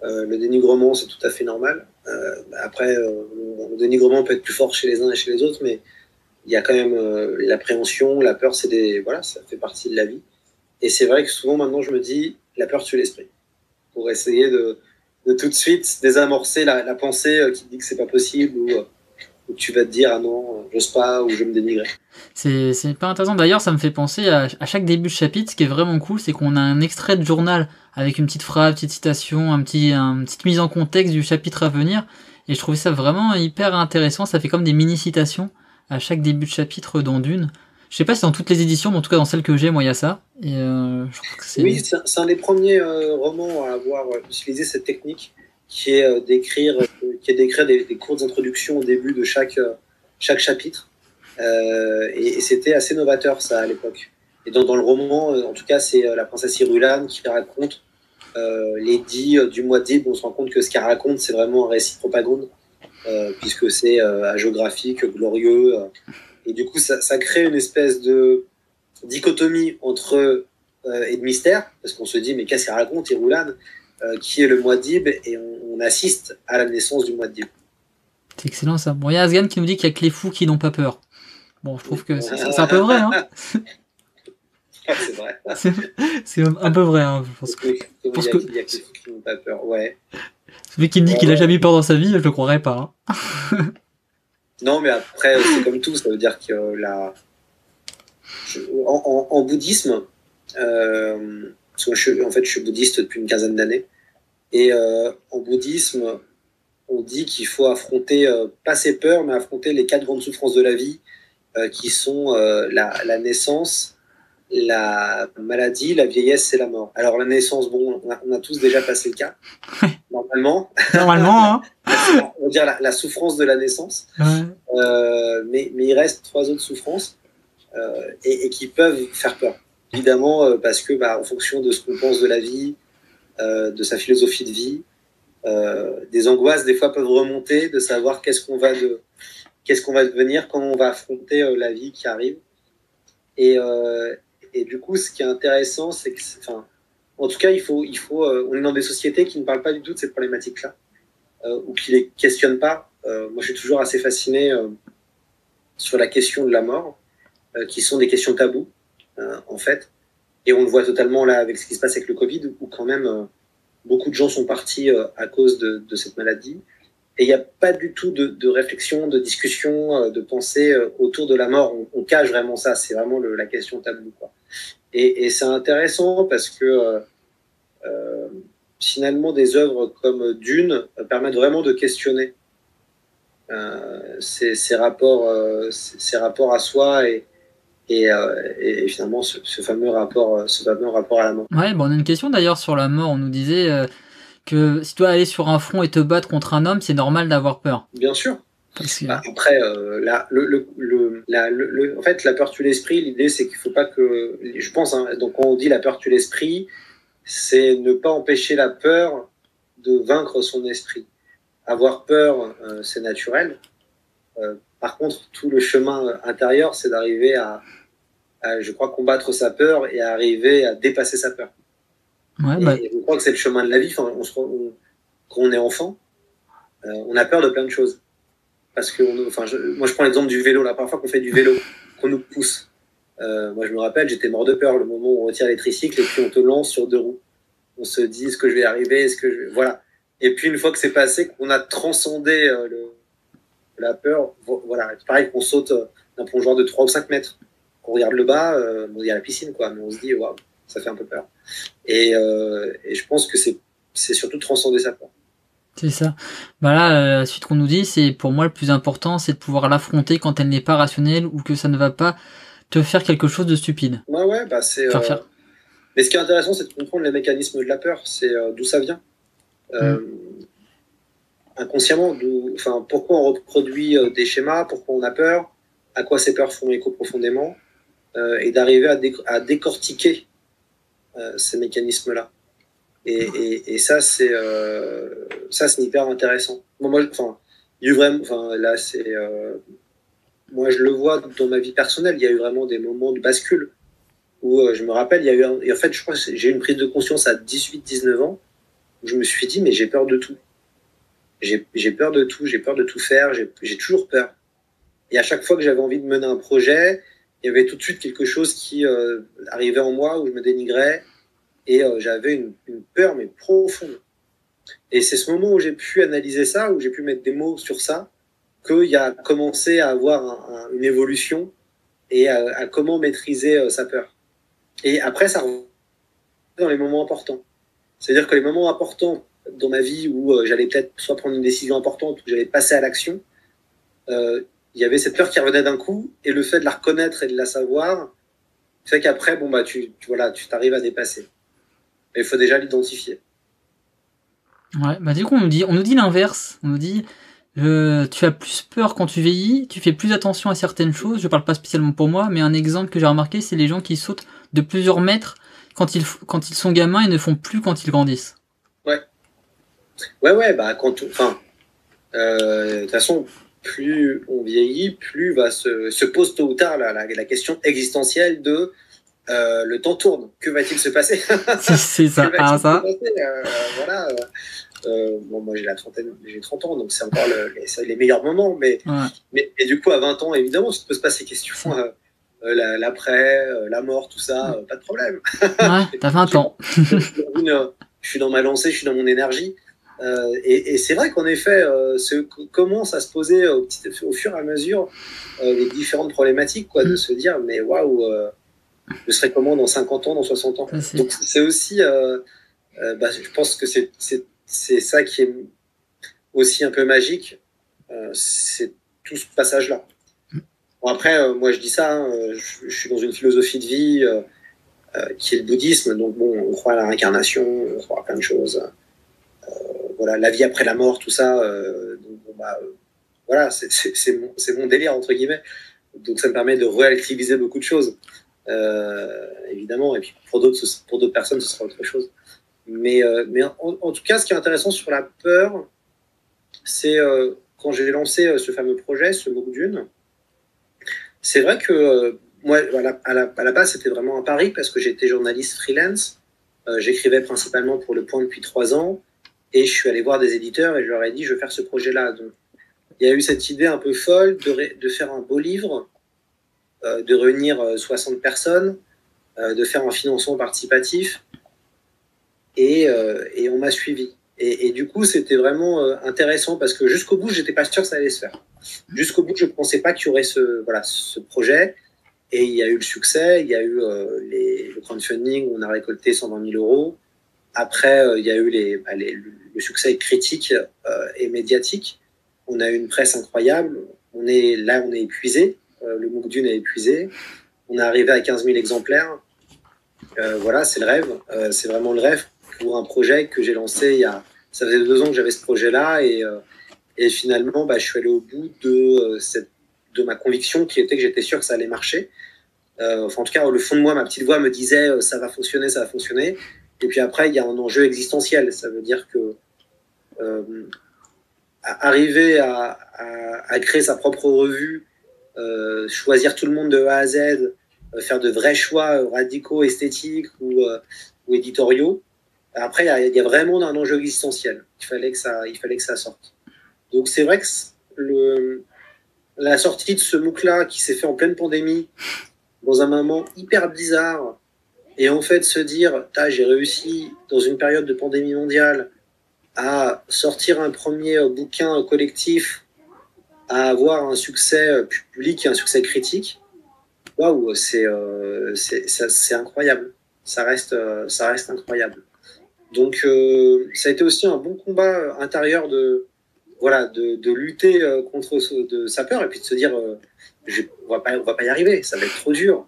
Le dénigrement, c'est tout à fait normal. Après, le dénigrement peut être plus fort chez les uns et chez les autres, mais il y a quand même l'appréhension, la peur, ça fait partie de la vie. Et c'est vrai que souvent, maintenant, je me dis, la peur tue l'esprit. Pour essayer de tout de suite désamorcer la pensée qui dit que c'est pas possible, ou tu vas te dire, ah non, j'ose pas, ou je vais me dénigrer. C'est pas intéressant. D'ailleurs, ça me fait penser à chaque début de chapitre. Ce qui est vraiment cool, c'est qu'on a un extrait de journal avec une petite phrase, une petite citation, une petite mise en contexte du chapitre à venir. Et je trouvais ça vraiment hyper intéressant. Ça fait comme des mini-citations à chaque début de chapitre dans Dune. Je sais pas si dans toutes les éditions, mais en tout cas dans celles que j'ai, moi, il y a ça. Et je trouve que oui, c'est un des premiers romans à avoir utilisé cette technique, qui est d'écrire des courtes introductions au début de chaque chapitre. Et c'était assez novateur, ça, à l'époque. Et dans le roman, en tout cas, c'est la princesse Irulan qui raconte les dits du Muad'Dib. On se rend compte que ce qu'elle raconte, c'est vraiment un récit de propagande, puisque c'est hagiographique, glorieux. Et du coup, ça crée une espèce de dichotomie entre et de mystère, parce qu'on se dit, mais qu'est-ce qu'elle raconte, Irulan, qui est le Muad'Dib, et on assiste à la naissance du Muad'Dib. C'est excellent, ça. Bon, il y a Asgan qui nous dit qu'il y a que les fous qui n'ont pas peur. Bon, je trouve que c'est un peu vrai, hein. C'est vrai. C'est un peu vrai, hein. Je pense que. Il y a que les fous qui n'ont pas peur, ouais. Celui qui me dit qu'il a jamais eu peur dans sa vie, je le croirais pas. Hein. Non, mais après, c'est comme tout, ça veut dire que en bouddhisme, parce que je suis bouddhiste depuis une quinzaine d'années, et en bouddhisme, on dit qu'il faut affronter, pas ses peurs, mais affronter les 4 grandes souffrances de la vie, qui sont la naissance, la maladie, la vieillesse et la mort. Alors la naissance, bon, on a tous déjà passé le cas, normalement. Normalement, hein. On va dire la souffrance de la naissance. Ouais. Mais il reste 3 autres souffrances et qui peuvent faire peur. Évidemment, parce que en fonction de ce qu'on pense de la vie, de sa philosophie de vie, des angoisses des fois peuvent remonter, de savoir qu'est-ce qu'on va devenir, comment on va affronter la vie qui arrive. Et Et du coup, ce qui est intéressant, c'est que, enfin, en tout cas, on est dans des sociétés qui ne parlent pas du tout de ces problématiques-là, ou qui les questionnent pas. Moi, je suis toujours assez fasciné sur la question de la mort, qui sont des questions taboues, en fait. Et on le voit totalement là avec ce qui se passe avec le Covid, où quand même beaucoup de gens sont partis à cause de cette maladie. Et il n'y a pas du tout de réflexion, de discussion, de pensée autour de la mort. On cache vraiment ça, c'est vraiment la question taboue, quoi. Et c'est intéressant parce que finalement, des œuvres comme Dune permettent vraiment de questionner ces rapports à soi et finalement ce fameux rapport à la mort. Ouais, bon, on a une question d'ailleurs sur la mort. On nous disait que si tu dois aller sur un front et te battre contre un homme, c'est normal d'avoir peur. Bien sûr. Parce que... Après, en fait, la peur tue l'esprit. L'idée, c'est qu'il faut pas que, je pense, hein, donc quand on dit la peur tue l'esprit, c'est ne pas empêcher la peur de vaincre son esprit. Avoir peur, c'est naturel. Par contre, tout le chemin intérieur, c'est d'arriver à, je crois, combattre sa peur et à arriver à dépasser sa peur. Ouais, et je crois que c'est le chemin de la vie. Enfin, quand on est enfant, on a peur de plein de choses. Parce que, moi, je prends l'exemple du vélo. La première fois qu'on fait du vélo, qu'on nous pousse. Moi, je me rappelle, j'étais mort de peur le moment où on retire les tricycles et puis on te lance sur 2 roues. On se dit, est-ce que je vais arriver, voilà. Et puis, une fois que c'est passé, qu'on a transcendé la peur, voilà. C'est pareil qu'on saute d'un plongeoir de 3 ou 5 mètres. Qu'on regarde le bas, il y a la piscine, quoi. Mais on se dit, waouh, ça fait un peu peur. Et je pense que c'est surtout transcender sa peur. C'est ça. Bah là, la suite qu'on nous dit, c'est pour moi le plus important, c'est de pouvoir l'affronter quand elle n'est pas rationnelle ou que ça ne va pas te faire quelque chose de stupide. Ouais, bah c'est. Mais ce qui est intéressant, c'est de comprendre les mécanismes de la peur. C'est d'où ça vient. Inconsciemment, pourquoi on reproduit des schémas, pourquoi on a peur, à quoi ces peurs font écho profondément, et d'arriver à décortiquer ces mécanismes-là. Et ça, c'est hyper intéressant. Moi, il y a eu vraiment, là, moi, je le vois dans ma vie personnelle, il y a eu vraiment des moments de bascule où je me rappelle, il y a eu et en fait, je crois que j'ai eu une prise de conscience à 18-19 ans où je me suis dit, mais j'ai peur de tout. J'ai peur de tout, j'ai peur de tout faire, j'ai toujours peur. Et à chaque fois que j'avais envie de mener un projet, il y avait tout de suite quelque chose qui arrivait en moi où je me dénigrais et j'avais une peur mais profonde. Et c'est ce moment où j'ai pu analyser ça, où j'ai pu mettre des mots sur ça, qu'il y a commencé à avoir une évolution et à comment maîtriser sa peur. Et après, ça revient dans les moments importants. C'est-à-dire que les moments importants dans ma vie où j'allais peut-être soit prendre une décision importante ou j'allais passer à l'action, il y avait cette peur qui revenait d'un coup, et le fait de la reconnaître et de la savoir fait qu'après, bon, bah, tu t'arrives à dépasser. Mais il faut déjà l'identifier. Ouais, bah du coup, on nous dit l'inverse. On nous dit, tu as plus peur quand tu vieillis, tu fais plus attention à certaines choses. Je parle pas spécialement pour moi, mais un exemple que j'ai remarqué, c'est les gens qui sautent de plusieurs mètres quand ils sont gamins et ne font plus quand ils grandissent. Ouais, bah, de toute façon, plus on vieillit, plus se pose tôt ou tard la question existentielle de le temps tourne. Que va-t-il se passer? C'est ça. Voilà. Bon, moi j'ai 30 ans, donc c'est encore les meilleurs moments. Mais du coup, à 20 ans, évidemment, tu te poses pas ces questions. L'après, la mort, tout ça, pas de problème. Ouais, t'as 20 ans. Je suis dans ma lancée, je suis dans mon énergie. Et c'est vrai qu'en effet, commence à se poser au fur et à mesure les différentes problématiques, quoi, de se dire, mais waouh, je serai comment dans 50 ans, dans 60 ans. Donc c'est aussi, je pense que c'est ça qui est aussi un peu magique, c'est tout ce passage-là. Bon, après, moi je dis ça, hein, je suis dans une philosophie de vie qui est le bouddhisme, donc bon, on croit à la réincarnation, on croit à plein de choses. Voilà, la vie après la mort, tout ça. Donc, bon, voilà, c'est mon délire, entre guillemets. Donc ça me permet de relativiser beaucoup de choses, évidemment. Et puis pour d'autres personnes, ce sera autre chose. Mais en tout cas, ce qui est intéressant sur la peur, c'est quand j'ai lancé ce fameux projet, ce MOOC Dune, c'est vrai que moi, à la base, c'était vraiment un pari parce que j'étais journaliste freelance. J'écrivais principalement pour Le Point depuis 3 ans. Et je suis allé voir des éditeurs et je leur ai dit, je veux faire ce projet-là. Donc, il y a eu cette idée un peu folle de faire un beau livre, de réunir 60 personnes, de faire un financement participatif. Et on m'a suivi. Et du coup, c'était vraiment intéressant parce que jusqu'au bout, j'étais pas sûr que ça allait se faire. Jusqu'au bout, je ne pensais pas qu'il y aurait ce projet. Et il y a eu le succès, il y a eu le crowdfunding où on a récolté 120 000 euros. Après, il y a eu le succès critique et médiatique. On a eu une presse incroyable. On est épuisé. Le MOOC Dune est épuisé. On est arrivé à 15 000 exemplaires. Voilà, c'est le rêve. C'est vraiment le rêve pour un projet que j'ai lancé ça faisait 2 ans que j'avais ce projet-là. Et finalement, je suis allé au bout de ma conviction qui était que j'étais sûr que ça allait marcher. Enfin, en tout cas, le fond de moi, ma petite voix me disait ça va fonctionner, ça va fonctionner. Et puis après, il y a un enjeu existentiel. Ça veut dire que arriver à créer sa propre revue, choisir tout le monde de A à Z, faire de vrais choix radicaux, esthétiques ou éditoriaux. Après, il y a vraiment un enjeu existentiel. Il fallait que ça sorte. Donc c'est vrai que la sortie de ce MOOC-là, qui s'est fait en pleine pandémie, dans un moment hyper bizarre, et en fait se dire, j'ai réussi dans une période de pandémie mondiale à sortir un premier bouquin collectif, à avoir un succès public et un succès critique, waouh, c'est incroyable. Ça reste incroyable. Donc ça a été aussi un bon combat intérieur de lutter contre sa peur et puis de se dire on va pas y arriver, ça va être trop dur.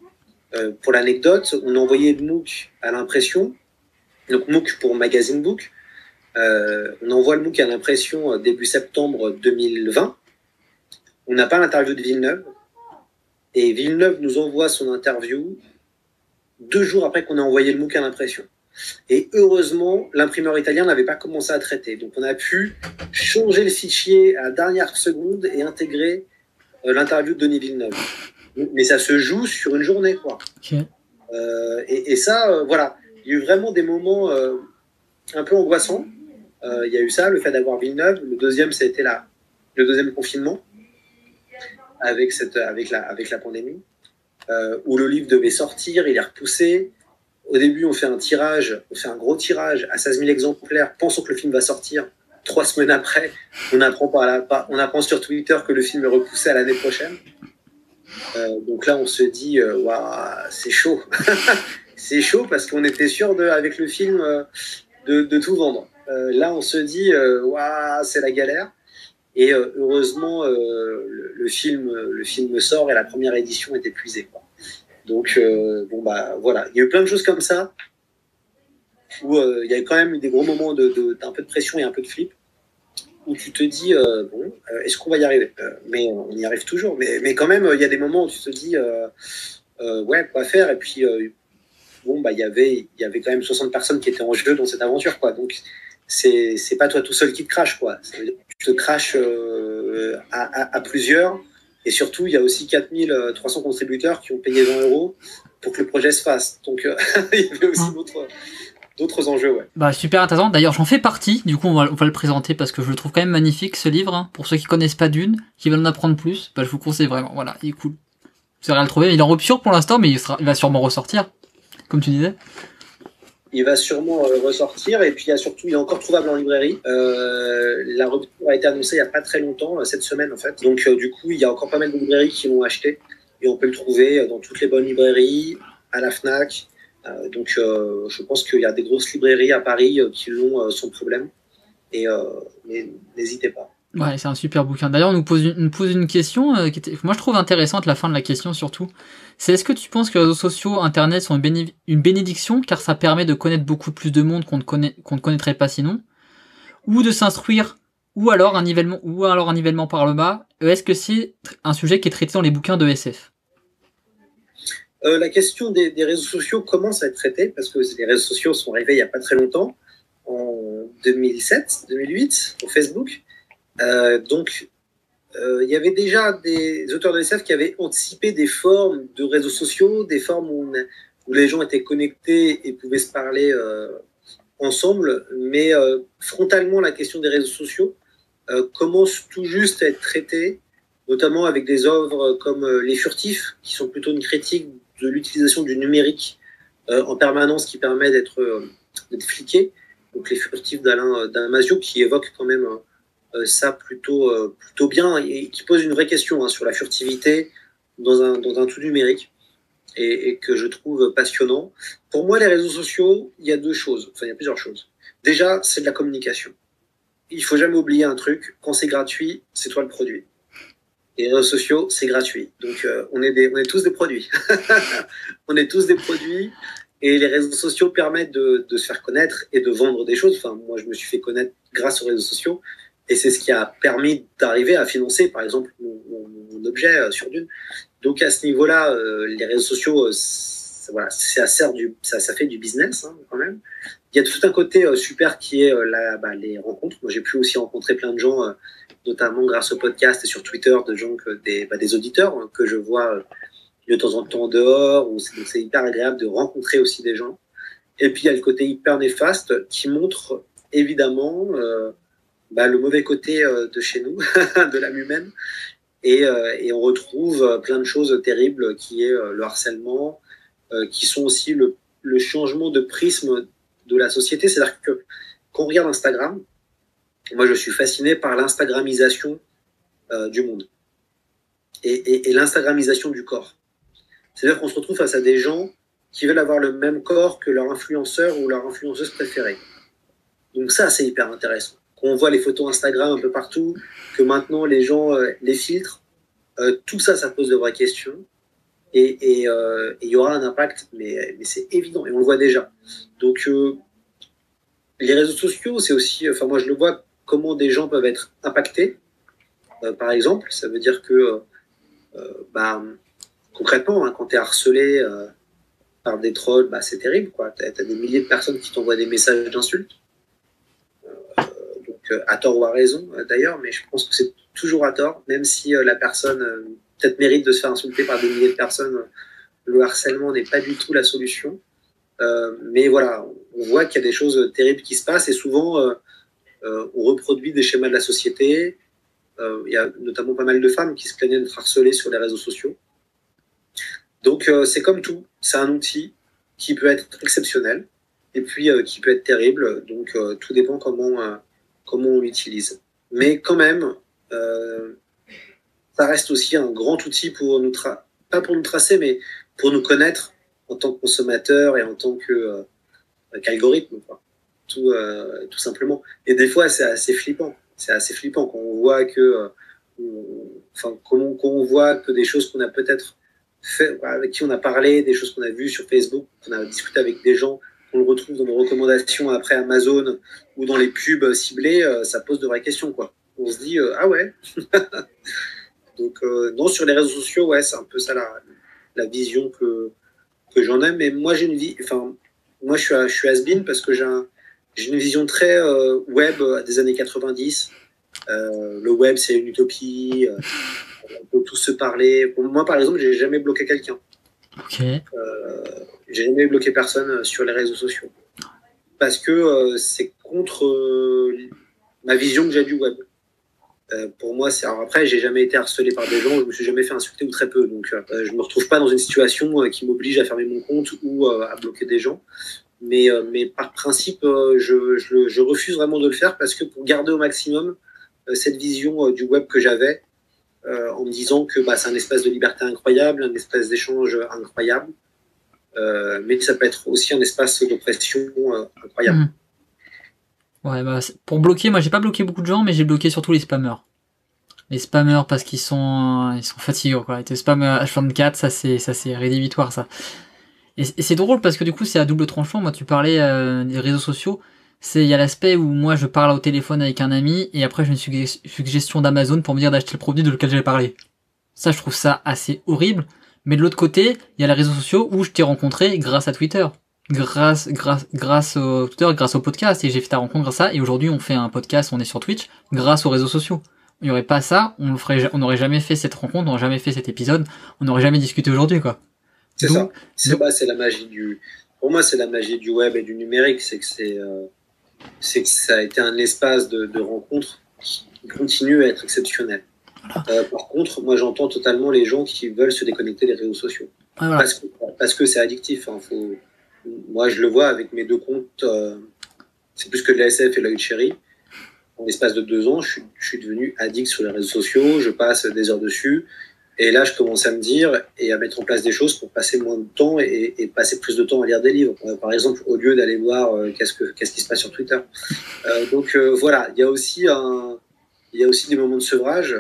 Pour l'anecdote, on a envoyé le MOOC à l'impression, donc MOOC pour Magazine Book. On envoie le MOOC à l'impression début septembre 2020. On n'a pas l'interview de Villeneuve. Et Villeneuve nous envoie son interview 2 jours après qu'on a envoyé le MOOC à l'impression. Et heureusement, l'imprimeur italien n'avait pas commencé à traiter. Donc on a pu changer le fichier à la dernière seconde et intégrer l'interview de Denis Villeneuve. Mais ça se joue sur une journée, quoi. Okay. Et ça, voilà. Il y a eu vraiment des moments un peu angoissants. Il y a eu ça, le fait d'avoir Villeneuve. Le deuxième, ça a été le deuxième confinement avec la pandémie, où le livre devait sortir, il est repoussé. Au début, on fait un gros tirage à 16 000 exemplaires, pensant que le film va sortir. 3 semaines après, on apprend sur Twitter que le film est repoussé à l'année prochaine. Donc là, on se dit, waouh, c'est chaud. C'est chaud parce qu'on était sûr, avec le film, de tout vendre. Là, on se dit, waouh, c'est la galère. Et heureusement, le film sort et la première édition est épuisée, quoi. Donc, voilà. Il y a eu plein de choses comme ça où il y a quand même eu des gros moments d'un peu de pression et un peu de flip où tu te dis, est-ce qu'on va y arriver mais on y arrive toujours. Mais quand même, il y a des moments où tu te dis, ouais, quoi faire. Et puis, il y avait quand même 60 personnes qui étaient en jeu dans cette aventure, quoi. Donc, c'est pas toi tout seul qui te crache, quoi. Tu te craches à plusieurs. Et surtout, il y a aussi 4300 contributeurs qui ont payé 20 € pour que le projet se fasse. Donc, il y avait aussi d'autres enjeux, ouais. Super intéressant. D'ailleurs, j'en fais partie. Du coup, on va le présenter parce que je le trouve quand même magnifique, ce livre. Hein. Pour ceux qui connaissent pas Dune, qui veulent en apprendre plus, je vous conseille vraiment. Voilà, il est cool. Vous allez le trouver. Il est en rupture pour l'instant, mais il va sûrement ressortir, comme tu disais. Il va sûrement ressortir, et puis il est encore trouvable en librairie. La rupture a été annoncée il n'y a pas très longtemps, cette semaine en fait. Donc du coup, il y a encore pas mal de librairies qui l'ont acheté, et on peut le trouver dans toutes les bonnes librairies, à la FNAC. Donc je pense qu'il y a des grosses librairies à Paris qui l'ont sans problème. Et n'hésitez pas. Ouais, c'est un super bouquin. D'ailleurs, on nous pose une question moi je trouve intéressante, la fin de la question surtout. C'est est-ce que tu penses que les réseaux sociaux, Internet sont une bénédiction car ça permet de connaître beaucoup plus de monde qu'on ne connaîtrait pas sinon, ou de s'instruire, ou alors un nivellement par le bas. Est-ce que c'est un sujet qui est traité dans les bouquins de SF? La question des réseaux sociaux commence à être traitée parce que les réseaux sociaux sont arrivés il n'y a pas très longtemps, en 2007, 2008, pour Facebook. Donc, il y avait déjà des auteurs de SF qui avaient anticipé des formes de réseaux sociaux, des formes où les gens étaient connectés et pouvaient se parler ensemble, mais frontalement la question des réseaux sociaux commence tout juste à être traitée, notamment avec des œuvres comme Les Furtifs, qui sont plutôt une critique de l'utilisation du numérique en permanence qui permet d'être fliqué. Donc Les Furtifs d'Alain Damasio, qui évoque quand même ça plutôt bien et qui pose une vraie question sur la furtivité dans un tout numérique et que je trouve passionnant. Pour moi, les réseaux sociaux, il y a deux choses, enfin il y a plusieurs choses. Déjà, c'est de la communication. Il faut jamais oublier un truc, quand c'est gratuit, c'est toi le produit. Et les réseaux sociaux, c'est gratuit. Donc on est tous des produits. On est tous des produits et les réseaux sociaux permettent de se faire connaître et de vendre des choses. Enfin, moi, je me suis fait connaître grâce aux réseaux sociaux et c'est ce qui a permis d'arriver à financer, par exemple, mon objet sur Dune. Donc à ce niveau-là, les réseaux sociaux, voilà, ça fait du business quand même. Il y a tout un côté super qui est les rencontres. Moi, j'ai pu aussi rencontrer plein de gens, notamment grâce au podcast et sur Twitter, de gens des auditeurs que je vois de temps en temps dehors. Donc c'est hyper agréable de rencontrer aussi des gens. Et puis il y a le côté hyper néfaste qui montre évidemment le mauvais côté de chez nous, de l'âme humaine. Et on retrouve plein de choses terribles qui est le harcèlement, qui sont aussi le changement de prisme de la société. C'est-à-dire que quand on regarde Instagram, moi je suis fasciné par l'instagramisation du monde et l'instagramisation du corps. C'est-à-dire qu'on se retrouve face à des gens qui veulent avoir le même corps que leur influenceur ou leur influenceuse préférée. Donc ça, c'est hyper intéressant. Quand on voit les photos Instagram un peu partout, que maintenant les gens les filtrent, tout ça, ça pose de vraies questions. Et il y aura un impact, mais c'est évident, et on le voit déjà. Donc, les réseaux sociaux, c'est aussi, enfin moi je le vois, comment des gens peuvent être impactés. Par exemple, ça veut dire que, concrètement, quand tu es harcelé par des trolls, c'est terrible, quoi. Tu as des milliers de personnes qui t'envoient des messages d'insultes. À tort ou à raison d'ailleurs, mais je pense que c'est toujours à tort, même si la personne peut-être mérite de se faire insulter par des milliers de personnes. Le harcèlement n'est pas du tout la solution. Mais voilà, on voit qu'il y a des choses terribles qui se passent et souvent on reproduit des schémas de la société. Il y a notamment pas mal de femmes qui se plaignent d'être harcelées sur les réseaux sociaux. Donc c'est comme tout, c'est un outil qui peut être exceptionnel et puis qui peut être terrible. Donc tout dépend comment on l'utilise. Mais quand même, ça reste aussi un grand outil pour nous pas pour nous tracer, mais pour nous connaître en tant que consommateur et en tant qu'algorithme, tout simplement. Et des fois, c'est assez flippant. C'est assez flippant quand on voit que, quand on voit que des choses qu'on a peut-être fait, avec qui on a parlé, des choses qu'on a vues sur Facebook, qu'on a discuté avec des gens, qu'on le retrouve dans nos recommandations après Amazon ou dans les pubs ciblées, ça pose de vraies questions, quoi. On se dit, ah ouais. Donc, non, sur les réseaux sociaux, ouais, c'est un peu ça la vision que j'en ai. Mais moi, j'ai une vie, moi, je suis has-been parce que j'ai une vision très web des années 90. Le web, c'est une utopie. On peut tous se parler. Moi, par exemple, j'ai jamais bloqué quelqu'un. Ok. J'ai jamais bloqué personne sur les réseaux sociaux parce que c'est contre ma vision que j'ai du web. Pour moi, alors après, j'ai jamais été harcelé par des gens, je me suis jamais fait insulter ou très peu, donc je me retrouve pas dans une situation qui m'oblige à fermer mon compte ou à bloquer des gens. Mais par principe, je refuse vraiment de le faire parce que pour garder au maximum cette vision du web que j'avais, en me disant que c'est un espace de liberté incroyable, un espace d'échange incroyable, mais ça peut être aussi un espace d'oppression incroyable. Mmh. Ouais, pour bloquer, moi j'ai pas bloqué beaucoup de gens, mais j'ai bloqué surtout les spammers. Les spammers parce qu'ils sont fatigants, quoi. Les spammers H24, ça c'est rédhibitoire, ça. Et c'est drôle parce que du coup c'est à double tranchant. Moi tu parlais des réseaux sociaux, il y a l'aspect où moi je parle au téléphone avec un ami et après j'ai une suggestion d'Amazon pour me dire d'acheter le produit de lequel j'avais parlé. Ça je trouve ça assez horrible. Mais de l'autre côté, il y a les réseaux sociaux où je t'ai rencontré grâce à Twitter. Grâce au Twitter, grâce au podcast, et j'ai fait ta rencontre grâce à ça, et aujourd'hui on fait un podcast, on est sur Twitch, grâce aux réseaux sociaux. il y aurait pas ça, on n'aurait jamais fait cette rencontre, on n'aurait jamais fait cet épisode, on n'aurait jamais discuté aujourd'hui, quoi. C'est ça. C'est la magie pour moi, c'est la magie du web et du numérique, c'est que ça a été un espace de rencontre qui continue à être exceptionnel. Voilà. Par contre, moi, j'entends totalement les gens qui veulent se déconnecter des réseaux sociaux. Voilà. Parce que c'est addictif. Hein. Moi, je le vois avec mes 2 comptes. C'est plus que de la SF et la Chérie. En l'espace de 2 ans, je suis devenu addict sur les réseaux sociaux. Je passe des heures dessus. Et là, je commence à me dire et à mettre en place des choses pour passer moins de temps et passer plus de temps à lire des livres. Par exemple, au lieu d'aller voir qu'est-ce qui se passe sur Twitter. Donc voilà, il y a aussi des moments de sevrage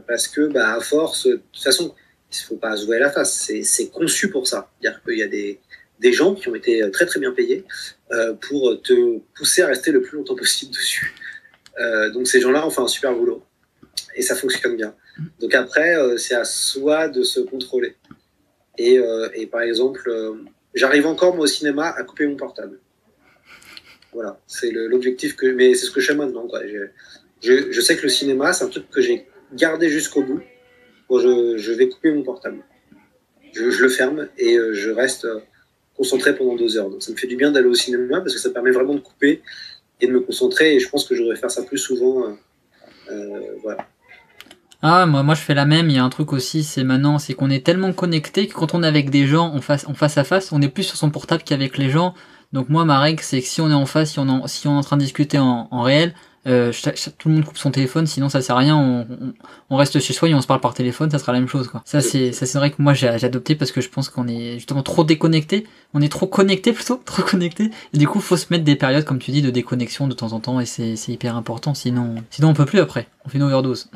parce que à force, de toute façon, il ne faut pas se voiler la face. C'est conçu pour ça. C'est-à-dire qu'il y a des gens qui ont été très très bien payés pour te pousser à rester le plus longtemps possible dessus. Donc ces gens-là ont fait un super boulot. Et ça fonctionne bien. Donc après, c'est à soi de se contrôler. Et par exemple, j'arrive encore, moi, au cinéma, à couper mon portable. Voilà, c'est l'objectif mais c'est ce que je fais maintenant, quoi. Je sais que le cinéma, c'est un truc que j'ai gardé jusqu'au bout. Bon, je vais couper mon portable. Je le ferme et je reste concentré pendant 2 heures. Donc ça me fait du bien d'aller au cinéma parce que ça permet vraiment de couper et de me concentrer. Et je pense que je devrais faire ça plus souvent. Voilà. Ah, moi je fais la même. Il y a un truc aussi, c'est qu'on est tellement connecté que quand on est avec des gens en face à face, on est plus sur son portable qu'avec les gens. Donc moi, ma règle, c'est que si on est en face, si on est en train de discuter en réel, tout le monde coupe son téléphone, sinon ça sert à rien. On reste chez soi et on se parle par téléphone, ça sera la même chose, quoi. Ça c'est vrai que moi j'ai adopté parce que je pense qu'on est justement trop déconnecté. On est trop connecté plutôt, trop connecté. Et du coup, faut se mettre des périodes, comme tu dis, de déconnexion de temps en temps et c'est hyper important. Sinon on peut plus après. On fait une overdose.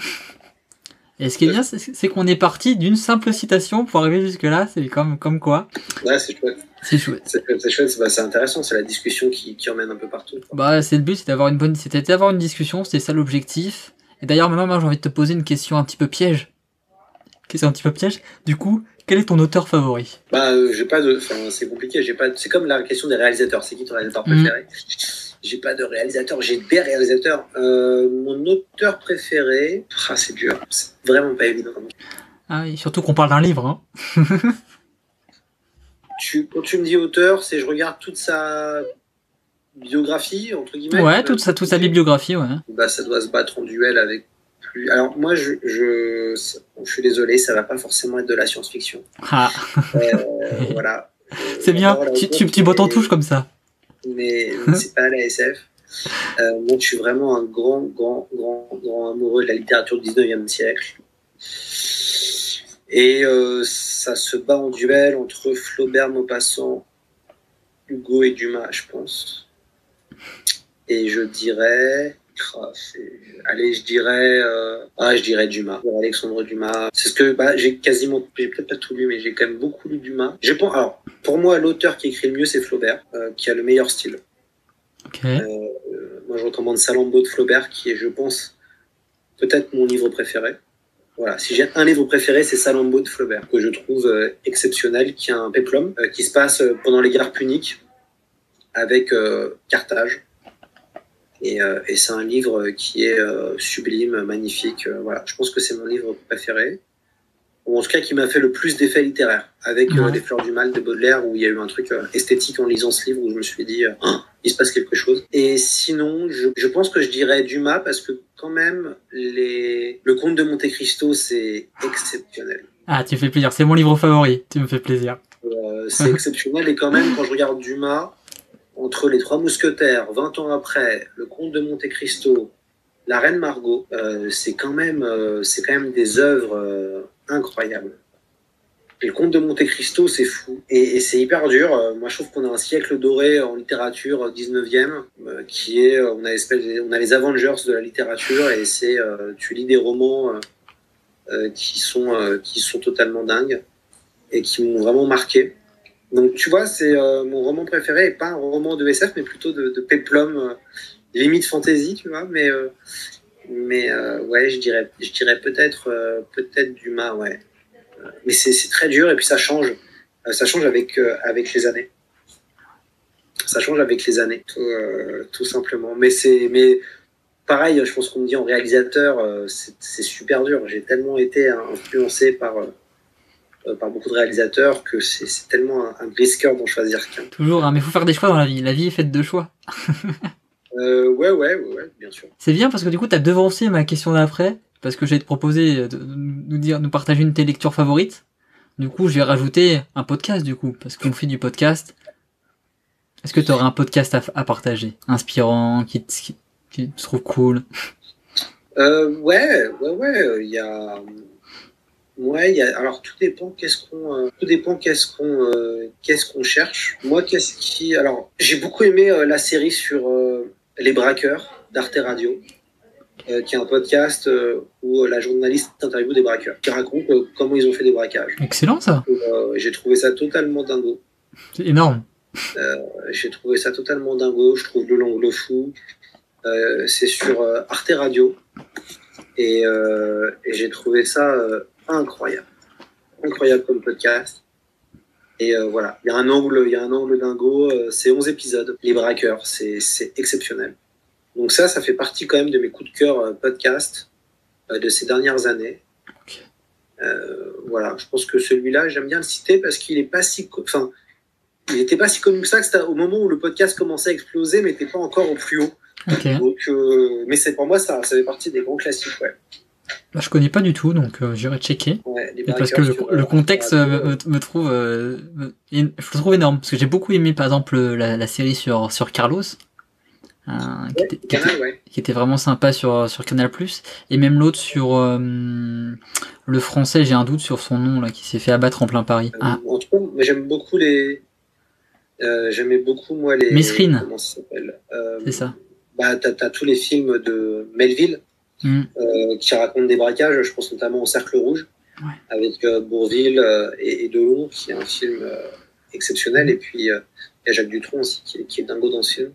Et ce qui est bien, c'est qu'on est parti d'une simple citation pour arriver jusque-là, c'est comme quoi. Ouais, c'est chouette. C'est chouette. C'est chouette, c'est intéressant, c'est la discussion qui emmène un peu partout. Bah, c'est le but, c'était d'avoir une discussion, c'était ça l'objectif. Et d'ailleurs, maintenant, moi, j'ai envie de te poser une question un petit peu piège. Du coup, quel est ton auteur favori? Bah, j'ai pas de, enfin, c'est compliqué, c'est comme la question des réalisateurs, c'est qui ton réalisateur préféré? J'ai pas de réalisateur, j'ai des réalisateurs. Mon auteur préféré, c'est dur, c'est vraiment pas évident. Ah oui, surtout qu'on parle d'un livre, hein. Quand tu me dis auteur, je regarde toute sa biographie, entre guillemets. Ouais, toute sa bibliographie, ouais. Bah, ça doit se battre en duel avec plus. Alors, moi, je suis désolé, ça va pas forcément être de la science-fiction. Ah. Voilà. C'est bien, tu bottes en touche comme ça. Mais c'est pas la SF. Moi, je suis vraiment un grand amoureux de la littérature du 19e siècle. Et ça se bat en duel entre Flaubert, Maupassant, Hugo et Dumas, je pense. Et je dirais... je dirais Dumas. Alexandre Dumas. C'est ce que j'ai peut-être pas tout lu, mais j'ai quand même beaucoup lu Dumas. Alors, pour moi, l'auteur qui écrit le mieux, c'est Flaubert, qui a le meilleur style. Okay. Moi, je recommande Salammbô de Flaubert, qui est, je pense, peut-être mon livre préféré. Voilà, si j'ai un livre préféré, c'est Salammbô de Flaubert, que je trouve exceptionnel, qui a un péplum, qui se passe pendant les guerres puniques, avec Carthage. Et c'est un livre qui est sublime, magnifique. Voilà, je pense que c'est mon livre préféré. Ou en tout cas, qui m'a fait le plus d'effets littéraires. Avec Les Fleurs du Mal de Baudelaire, où il y a eu un truc esthétique en lisant ce livre, où je me suis dit, il se passe quelque chose. Et sinon, je pense que je dirais Dumas, parce que quand même, Le Comte de Monte Cristo, c'est exceptionnel. Ah, tu me fais plaisir. C'est mon livre favori. Tu me fais plaisir. C'est exceptionnel. Et quand même, quand je regarde Dumas, entre Les Trois Mousquetaires, 20 ans après, Le Comte de Monte Cristo, La Reine Margot, c'est quand même des œuvres incroyables. Et Le Comte de Monte Cristo, c'est fou. Et c'est hyper dur. Moi, je trouve qu'on a un siècle doré en littérature 19e, qui est, on a les Avengers de la littérature, et tu lis des romans qui sont totalement dingues, et qui m'ont vraiment marqué. Donc, tu vois, c'est mon roman préféré, et pas un roman de SF, mais plutôt de péplum, limite fantasy, tu vois. Mais ouais, je dirais peut-être Dumas, ouais. Mais c'est très dur, et puis ça change avec les années. Ça change avec les années, tout simplement. Mais pareil, je pense qu'on me dit en réalisateur, c'est super dur. J'ai tellement été influencé par beaucoup de réalisateurs que c'est tellement un brisqueur d'en choisir qu'un. Toujours, hein, mais il faut faire des choix dans la vie. La vie est faite de choix. Ouais, bien sûr. C'est bien parce que du coup, t'as devancé ma question d'après, parce que j'allais te proposer de nous partager une de tes lectures favorites. Du coup, je vais rajouter un podcast, du coup, parce qu'on fait du podcast. Est-ce que tu aurais un podcast à partager, inspirant, qui te trouve cool? Ouais, il y a... Ouais, alors tout dépend qu'est-ce qu'on cherche. Moi, alors j'ai beaucoup aimé la série sur les braqueurs d'Arte Radio, qui est un podcast où la journaliste interviewe des braqueurs, qui raconte comment ils ont fait des braquages. Excellent ça. J'ai trouvé ça totalement dingo. C'est énorme. J'ai trouvé ça totalement dingo. Je trouve le l'angle fou. C'est sur Arte Radio et j'ai trouvé ça incroyable comme podcast. Et voilà, il y a un angle dingo. C'est 11 épisodes. Les braqueurs, c'est exceptionnel. Donc ça fait partie quand même de mes coups de cœur podcast de ces dernières années. Okay. Voilà, je pense que celui-là, j'aime bien le citer parce qu'il est pas si, enfin, il était pas si connu que ça. Que c'était au moment où le podcast commençait à exploser, mais n'était pas encore au plus haut. Okay. Donc, mais c'est pour moi ça fait partie des grands classiques, ouais. Bah, je connais pas du tout, donc j'irai checker. Ouais, parce que le contexte me trouve, je le trouve énorme, parce que j'ai beaucoup aimé par exemple la série sur Carlos, qui était vraiment sympa sur Canal+, et même l'autre sur le français, j'ai un doute sur son nom là, qui s'est fait abattre en plein Paris. En tout cas, j'aime beaucoup j'aimais beaucoup moi les. Mesrine. Comment ça s'appelle C'est ça. Bah t'as tous les films de Melville. Qui raconte des braquages, je pense notamment au Cercle Rouge, ouais. Avec Bourvil et Delon, qui est un film exceptionnel, et puis il y a Jacques Dutronc aussi, qui est dingo dans ce film.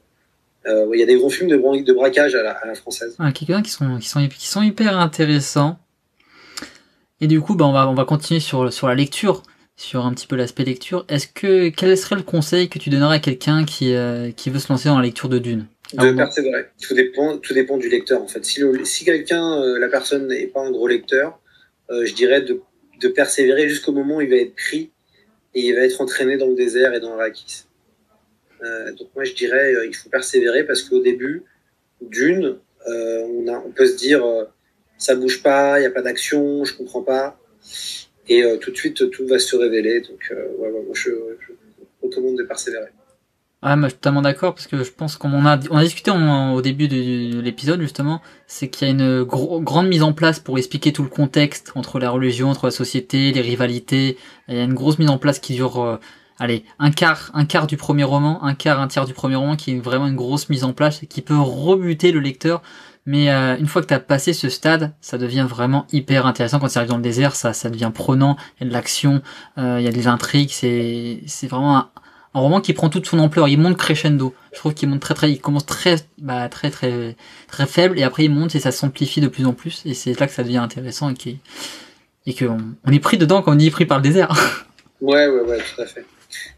Il y a des gros films de braquage à la française. Quelques-uns qui sont hyper intéressants. Et du coup, bah, on va continuer sur la lecture, sur un petit peu l'aspect lecture. Quel serait le conseil que tu donnerais à quelqu'un qui veut se lancer dans la lecture de Dune? De persévérer. Tout dépend du lecteur, en fait. Si quelqu'un, la personne n'est pas un gros lecteur, je dirais de persévérer jusqu'au moment où il va être pris et il va être entraîné dans le désert et dans l'Arrakis. Donc moi, je dirais il faut persévérer parce qu'au début, Dune, on peut se dire ça bouge pas, il n'y a pas d'action, je comprends pas. Et tout de suite, tout va se révéler. Donc, moi, je recommande de persévérer. Ouais, moi, je suis totalement d'accord, parce que je pense on a discuté au début de l'épisode, justement, c'est qu'il y a une grande mise en place pour expliquer tout le contexte entre la religion, entre la société, les rivalités. Il y a une grosse mise en place qui dure, un quart du premier roman, un tiers du premier roman, qui est vraiment une grosse mise en place, qui peut rebuter le lecteur. Mais une fois que tu as passé ce stade, ça devient vraiment hyper intéressant. Quand tu arrives dans le désert, ça devient prenant, il y a de l'action, il y a des intrigues, c'est vraiment un roman qui prend toute son ampleur. Il monte crescendo. Je trouve qu'il monte il commence très faible, et après il monte et ça s'amplifie de plus en plus, et c'est là que ça devient intéressant, et que on est pris dedans, quand on est pris par le désert. Ouais, tout à fait.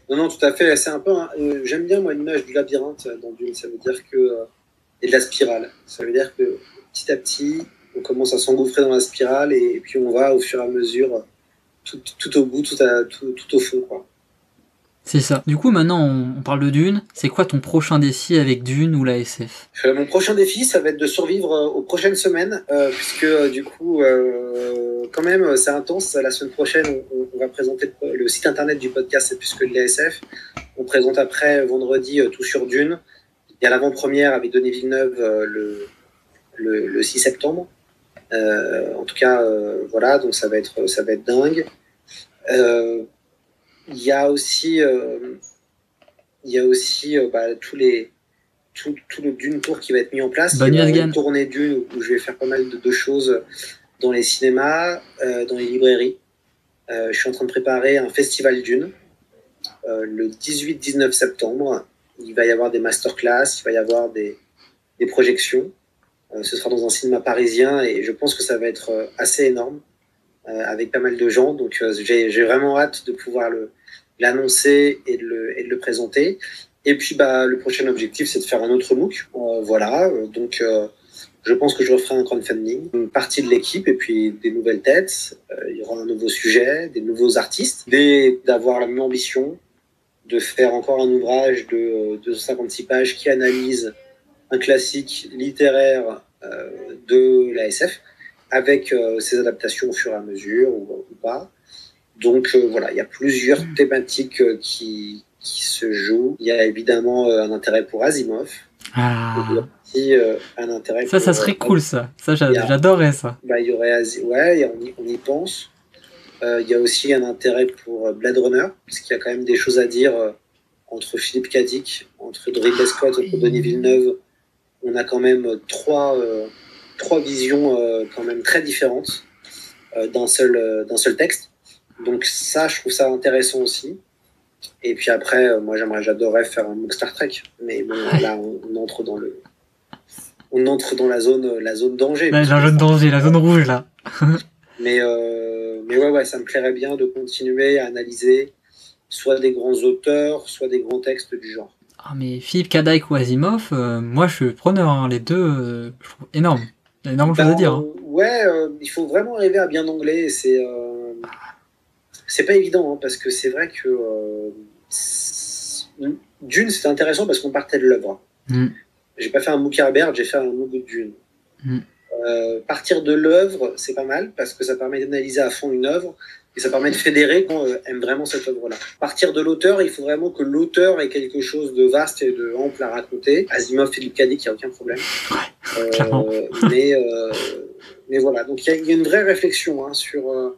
Non, tout à fait. C'est un peu, j'aime bien moi l'image du labyrinthe dans Dune. Ça veut dire que et de la spirale. Ça veut dire que petit à petit, on commence à s'engouffrer dans la spirale, et puis on va au fur et à mesure tout au bout, tout au fond, quoi. C'est ça. Du coup, maintenant, on parle de Dune. C'est quoi ton prochain défi avec Dune ou la SF? Mon prochain défi, ça va être de survivre aux prochaines semaines, puisque du coup, quand même, c'est intense. La semaine prochaine, on va présenter le site internet du podcast, c'est plus que de la SF. On présente après, vendredi, tout sur Dune. Il y a l'avant-première avec Denis Villeneuve le 6 septembre. En tout cas, voilà, donc ça va être dingue. Il y a aussi tout le Dune Tour qui va être mis en place. Il y a une tournée Dune où je vais faire pas mal de choses dans les cinémas, dans les librairies. Je suis en train de préparer un festival Dune le 18-19 septembre. Il va y avoir des masterclass, il va y avoir des projections. Ce sera dans un cinéma parisien, et je pense que ça va être assez énorme, avec pas mal de gens. Donc j'ai vraiment hâte de pouvoir l'annoncer et de le présenter. Et puis le prochain objectif, c'est de faire un autre MOOC. Voilà, donc Je pense que je referai un crowdfunding, une partie de l'équipe et puis des nouvelles têtes. Il y aura un nouveau sujet, des nouveaux artistes, d'avoir la même ambition, de faire encore un ouvrage de 256 pages qui analyse un classique littéraire de la SF avec ses adaptations au fur et à mesure ou pas. Donc voilà, il y a plusieurs thématiques qui se jouent. Il y a évidemment un intérêt pour Asimov. Il y a aussi un intérêt ça serait cool, ça j'adorerais ça. Il y aurait ouais, on y pense. Il y a aussi un intérêt pour Blade Runner, parce qu'il y a quand même des choses à dire entre Philippe K. Dick, entre Ridley Scott, entre Denis Villeneuve. On a quand même trois visions quand même très différentes d'un seul texte. Donc ça, je trouve ça intéressant aussi. Et puis après, moi j'adorerais faire un MOOC Star Trek, mais bon, là on entre dans la zone danger. La zone danger, la zone rouge là. mais ouais, ça me plairait bien de continuer à analyser soit des grands auteurs, soit des grands textes du genre. Ah mais Philippe K. Dick ou Asimov, moi je suis preneur, hein, les deux, je trouve énorme. Il y a énormément de choses à dire. Hein. Ouais, il faut vraiment arriver à bien angler. C'est pas évident, hein, parce que c'est vrai que Dune, c'était intéressant parce qu'on partait de l'œuvre. J'ai pas fait un MOOC Herbert, j'ai fait un MOOC de Dune. Partir de l'œuvre, c'est pas mal parce que ça permet d'analyser à fond une œuvre et ça permet de fédérer quand on aime vraiment cette œuvre-là. Partir de l'auteur, il faut vraiment que l'auteur ait quelque chose de vaste et de ample à raconter. Asimov, Philippe K. Dick, il n'y a aucun problème. Mais voilà, donc il y a une vraie réflexion sur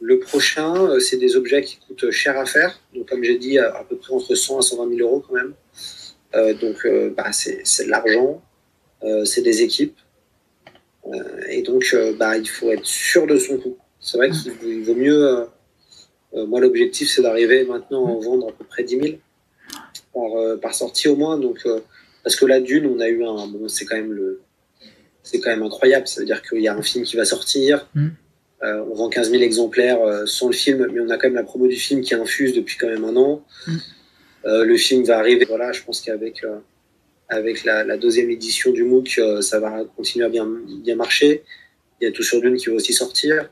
le prochain. C'est des objets qui coûtent cher à faire, donc comme j'ai dit, à peu près entre 100 à 120 000 euros quand même. Donc c'est de l'argent, c'est des équipes. Et donc, il faut être sûr de son coup. C'est vrai qu'il vaut mieux. Moi, l'objectif, c'est d'arriver maintenant à en vendre à peu près 10 000 par sortie au moins. Donc, parce que la Dune, on a eu c'est quand même incroyable. Ça veut dire qu'il y a un film qui va sortir. On vend 15 000 exemplaires sans le film, mais on a quand même la promo du film qui infuse depuis quand même un an. Le film va arriver. Voilà, je pense qu'avec la deuxième édition du MOOC, ça va continuer à bien marcher. Il y a Tout sur Dune qui va aussi sortir.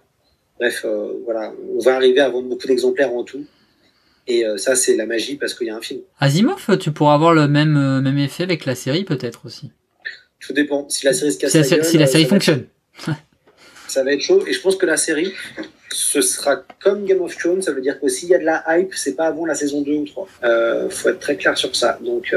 Bref, voilà, on va arriver à vendre beaucoup d'exemplaires en tout. Et ça, c'est la magie parce qu'il y a un film. Asimov, tu pourras avoir le même effet avec la série peut-être aussi. Tout dépend. Si la série se casse si la série fonctionne. Ça va être chaud. Et je pense que la série, ce sera comme Game of Thrones. Ça veut dire que s'il y a de la hype, c'est pas avant la saison 2 ou 3. Faut être très clair sur ça. Donc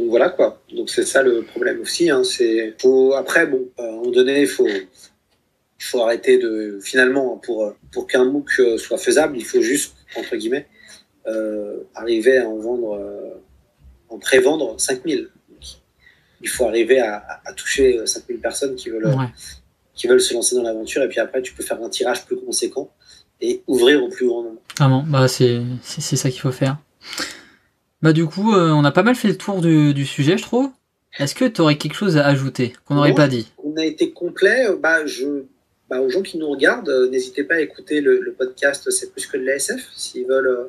voilà quoi. Donc c'est ça le problème aussi. Après, bon, à un moment donné, il faut arrêter de... Finalement, pour qu'un MOOC soit faisable, il faut juste, entre guillemets, arriver à en vendre, en pré-vendre 5000. Il faut arriver à toucher 5000 personnes qui veulent se lancer dans l'aventure, et puis après, tu peux faire un tirage plus conséquent et ouvrir au plus grand nombre. Vraiment, c'est ça qu'il faut faire. Du coup, on a pas mal fait le tour du sujet, je trouve. Est-ce que tu aurais quelque chose à ajouter qu'on n'aurait pas dit? On a été complet. Aux gens qui nous regardent, n'hésitez pas à écouter le podcast C'est plus que de l'ASF, s'ils veulent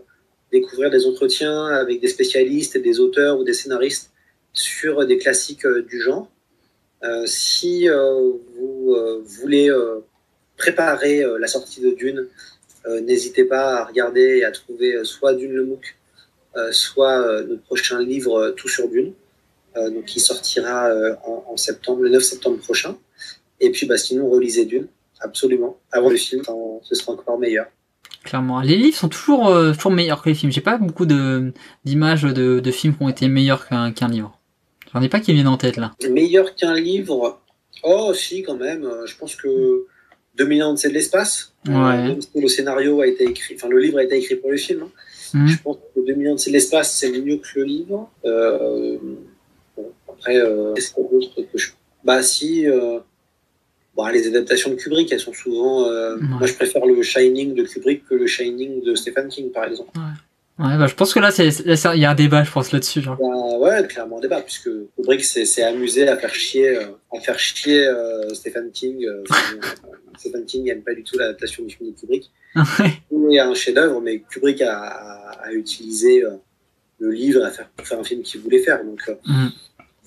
découvrir des entretiens avec des spécialistes et des auteurs ou des scénaristes sur des classiques du genre. Si vous voulez préparer la sortie de Dune, n'hésitez pas à regarder et à trouver soit Dune le MOOC, soit notre prochain livre Tout sur Dune, donc qui sortira en septembre, le 9 septembre prochain. Et puis sinon, relisez Dune, absolument, avant le film, ce sera encore meilleur. Clairement. Les livres sont toujours meilleurs que les films. J'ai pas beaucoup d'images de films qui ont été meilleurs qu'un livre. J'en ai pas qui viennent en tête là. Meilleur qu'un livre? Oh si, quand même. Je pense que 2001 Odyssée de l'espace, même si le scénario a été écrit, le livre a été écrit pour le film. Je pense que 2001 Odyssée de l'espace, c'est mieux que le livre. Après, est-ce qu'il y a d'autres que je... les adaptations de Kubrick, elles sont souvent... Moi, je préfère le Shining de Kubrick que le Shining de Stephen King, par exemple. Je pense que là, il y a un débat, je pense, là-dessus. Genre. Clairement un débat, puisque Kubrick s'est amusé à faire chier Stephen King. Stephen King n'aime pas du tout l'adaptation du film de Kubrick. Il y a un chef-d'œuvre, mais Kubrick a utilisé le livre pour faire un film qu'il voulait faire. Donc,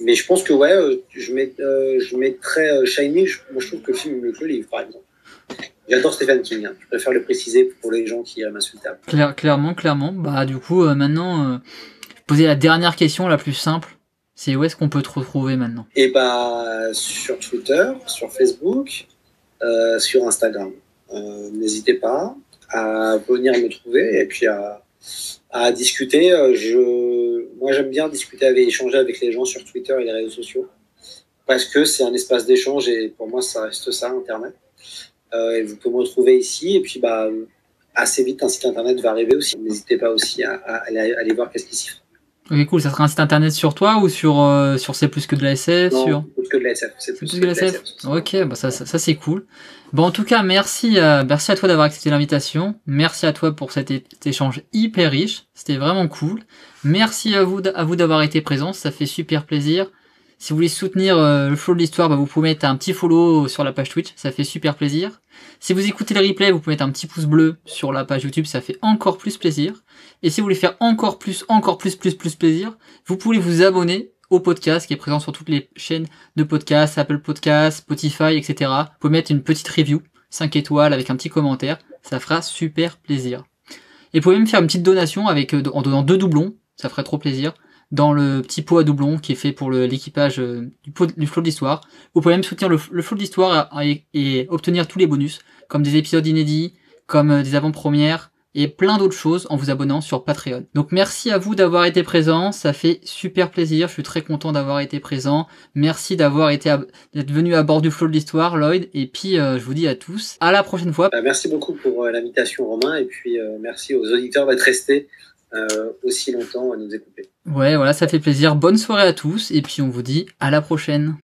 Mais je pense que ouais, je mettrais Shining. Moi, je trouve que le film est mieux que le livre, par exemple. J'adore Stephen King. Hein. Je préfère le préciser pour les gens qui m'insultent. Clairement. Bah du coup, maintenant, poser la dernière question, la plus simple. C'est où est-ce qu'on peut te retrouver maintenant? Et bah sur Twitter, sur Facebook, sur Instagram. N'hésitez pas à venir me trouver et puis à discuter. Moi, j'aime bien discuter échanger avec les gens sur Twitter et les réseaux sociaux parce que c'est un espace d'échange et pour moi, ça reste ça, Internet. Et vous pouvez me retrouver ici et puis bah assez vite, un site internet va arriver aussi. N'hésitez pas aussi à aller voir qu'est-ce qui s'y fait. Ok, cool. Ça sera un site internet sur toi ou sur C'est plus que de la SF? Non, plus que de la SF. C'est plus que de la SF. Ok, bah ça c'est cool. Bon, en tout cas, merci à toi d'avoir accepté l'invitation. Merci à toi pour cet échange hyper riche. C'était vraiment cool. Merci à vous d'avoir été présents. Ça fait super plaisir. Si vous voulez soutenir le flow de l'histoire, bah, vous pouvez mettre un petit follow sur la page Twitch. Ça fait super plaisir. Si vous écoutez le replay, vous pouvez mettre un petit pouce bleu sur la page YouTube. Ça fait encore plus plaisir. Et si vous voulez faire encore plus plaisir, vous pouvez vous abonner au podcast qui est présent sur toutes les chaînes de podcasts, Apple Podcasts, Spotify, etc. Vous pouvez mettre une petite review, 5 étoiles avec un petit commentaire, ça fera super plaisir. Et vous pouvez même faire une petite donation en donnant 2 doublons, ça ferait trop plaisir, dans le petit pot à doublons qui est fait pour l'équipage du flow de l'histoire. Vous pouvez même soutenir le flow de l'histoire et obtenir tous les bonus, comme des épisodes inédits, comme des avant-premières, et plein d'autres choses en vous abonnant sur Patreon. Donc merci à vous d'avoir été présent, ça fait super plaisir, je suis très content d'avoir été présent. Merci d'être venu à bord du flow de l'histoire, Lloyd, et puis je vous dis à tous, à la prochaine fois. Merci beaucoup pour l'invitation, Romain, et puis merci aux auditeurs d'être restés aussi longtemps à nous écouter. Ouais, voilà, ça fait plaisir. Bonne soirée à tous, et puis on vous dit à la prochaine.